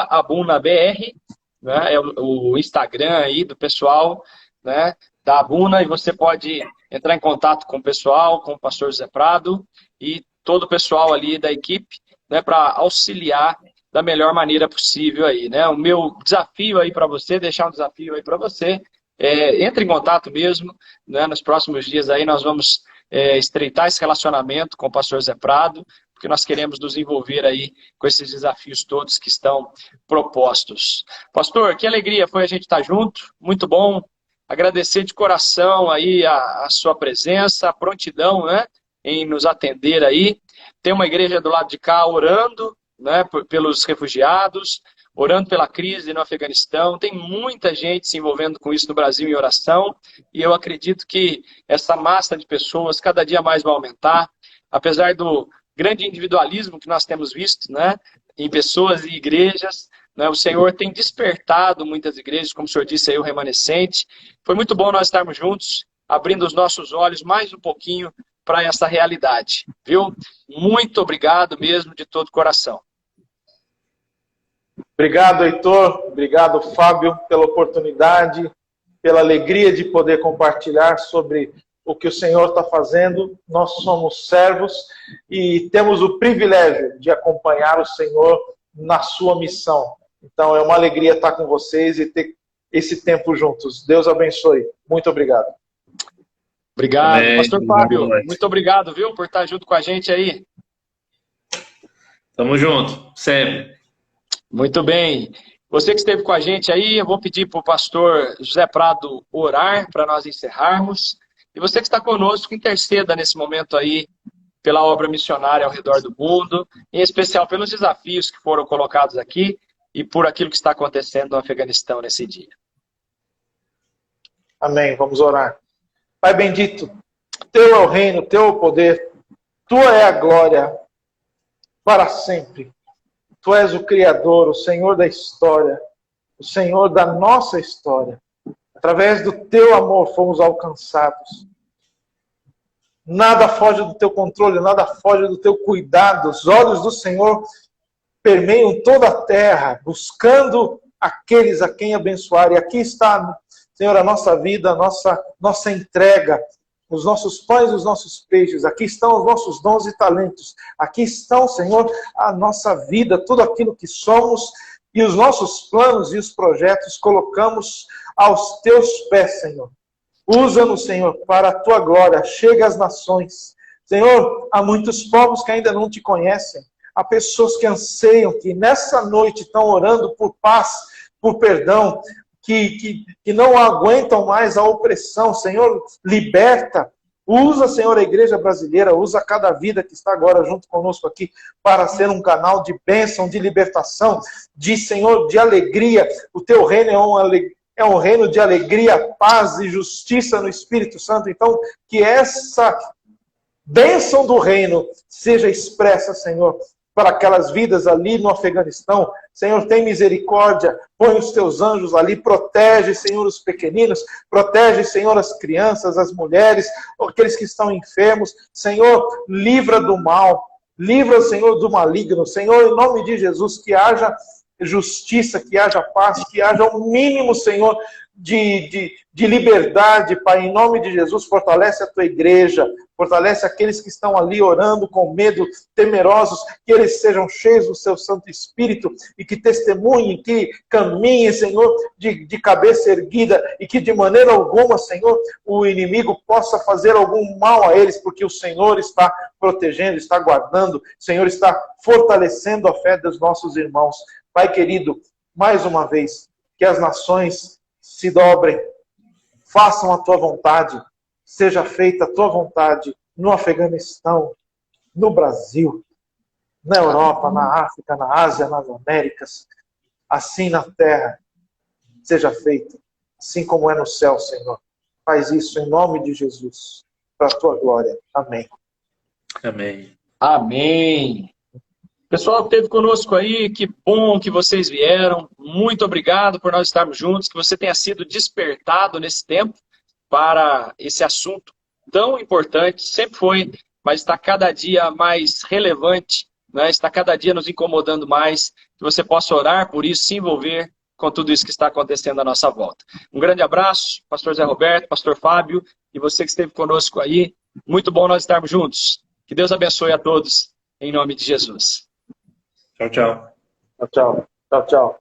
@abunabr, né, é o Instagram aí do pessoal, né, da Abuna, e você pode entrar em contato com o pessoal, com o pastor José Prado e todo o pessoal ali da equipe, né, para auxiliar da melhor maneira possível aí, né? O meu desafio aí para você, deixar um desafio aí para você, entre em contato mesmo, né? Nos próximos dias aí nós vamos estreitar esse relacionamento com o pastor Zé Prado, porque nós queremos nos envolver aí com esses desafios todos que estão propostos. Pastor, que alegria foi a gente estar junto, muito bom, agradecer de coração aí a sua presença, a prontidão, né, em nos atender aí. Tem uma igreja do lado de cá orando, né, pelos refugiados, orando pela crise no Afeganistão. Tem muita gente se envolvendo com isso no Brasil em oração, e eu acredito que essa massa de pessoas cada dia mais vai aumentar, apesar do grande individualismo que nós temos visto, né, em pessoas e igrejas, né, o Senhor tem despertado muitas igrejas, como o senhor disse aí, o remanescente. Foi muito bom nós estarmos juntos, abrindo os nossos olhos mais um pouquinho para essa realidade, viu? Muito obrigado mesmo, de todo o coração. Obrigado, Heitor. Obrigado, Fábio, pela oportunidade, pela alegria de poder compartilhar sobre o que o Senhor está fazendo. Nós somos servos e temos o privilégio de acompanhar o Senhor na sua missão. Então, é uma alegria estar com vocês e ter esse tempo juntos. Deus abençoe. Muito obrigado. Obrigado, Amém. pastor Fábio. Muito obrigado, viu, por estar junto com a gente aí. Tamo junto, sempre. Muito bem. Você que esteve com a gente aí, eu vou pedir para o pastor José Prado orar para nós encerrarmos. E você que está conosco, interceda nesse momento aí pela obra missionária ao redor do mundo, em especial pelos desafios que foram colocados aqui e por aquilo que está acontecendo no Afeganistão nesse dia. Amém. Vamos orar. Pai bendito, teu é o reino, teu é o poder, tua é a glória para sempre. Tu és o Criador, o Senhor da história, o Senhor da nossa história. Através do teu amor fomos alcançados. Nada foge do teu controle, nada foge do teu cuidado. Os olhos do Senhor permeiam toda a terra, buscando aqueles a quem abençoar. E aqui está, Senhor, a nossa vida, a nossa entrega, os nossos pães e os nossos peixes. Aqui estão os nossos dons e talentos. Aqui estão, Senhor, a nossa vida, tudo aquilo que somos e os nossos planos e os projetos colocamos aos teus pés, Senhor. Usa-nos, Senhor, para a tua glória. Chega às nações. Senhor, há muitos povos que ainda não te conhecem. Há pessoas que anseiam, que nessa noite estão orando por paz, por perdão, que não aguentam mais a opressão. Senhor, liberta. Usa, Senhor, a igreja brasileira, usa cada vida que está agora junto conosco aqui para ser um canal de bênção, de libertação, de, Senhor, de alegria. O teu reino é um reino de alegria, paz e justiça no Espírito Santo. Então, que essa bênção do reino seja expressa, Senhor, para aquelas vidas ali no Afeganistão. Senhor, tem misericórdia, põe os teus anjos ali, protege, Senhor, os pequeninos, protege, Senhor, as crianças, as mulheres, aqueles que estão enfermos. Senhor, livra do mal, Livra, Senhor, do maligno. Senhor, em nome de Jesus, que haja justiça, que haja paz, que haja um mínimo, Senhor, de liberdade, Pai. Em nome de Jesus, fortalece a tua igreja, fortalece aqueles que estão ali orando com medo, temerosos, que eles sejam cheios do seu Santo Espírito e que testemunhem, que caminhem, Senhor, de cabeça erguida e que de maneira alguma, Senhor, o inimigo possa fazer algum mal a eles, porque o Senhor está protegendo, está guardando, o Senhor está fortalecendo a fé dos nossos irmãos. Pai querido, mais uma vez, que as nações se dobrem, façam a tua vontade, seja feita a tua vontade no Afeganistão, no Brasil, na Europa, na África, na Ásia, nas Américas, assim na terra, seja feita, assim como é no céu, Senhor. Faz isso em nome de Jesus, para a tua glória. Amém. Amém. Amém. Pessoal que esteve conosco aí, que bom que vocês vieram. Muito obrigado por nós estarmos juntos, que você tenha sido despertado nesse tempo para esse assunto tão importante, sempre foi, mas está cada dia mais relevante, né? Está cada dia nos incomodando mais, que você possa orar por isso, se envolver com tudo isso que está acontecendo à nossa volta. Um grande abraço, pastor Zé Roberto, pastor Fábio, e você que esteve conosco aí. Muito bom nós estarmos juntos. Que Deus abençoe a todos, em nome de Jesus. Tchau, tchau. Tchau, tchau. Tchau, tchau.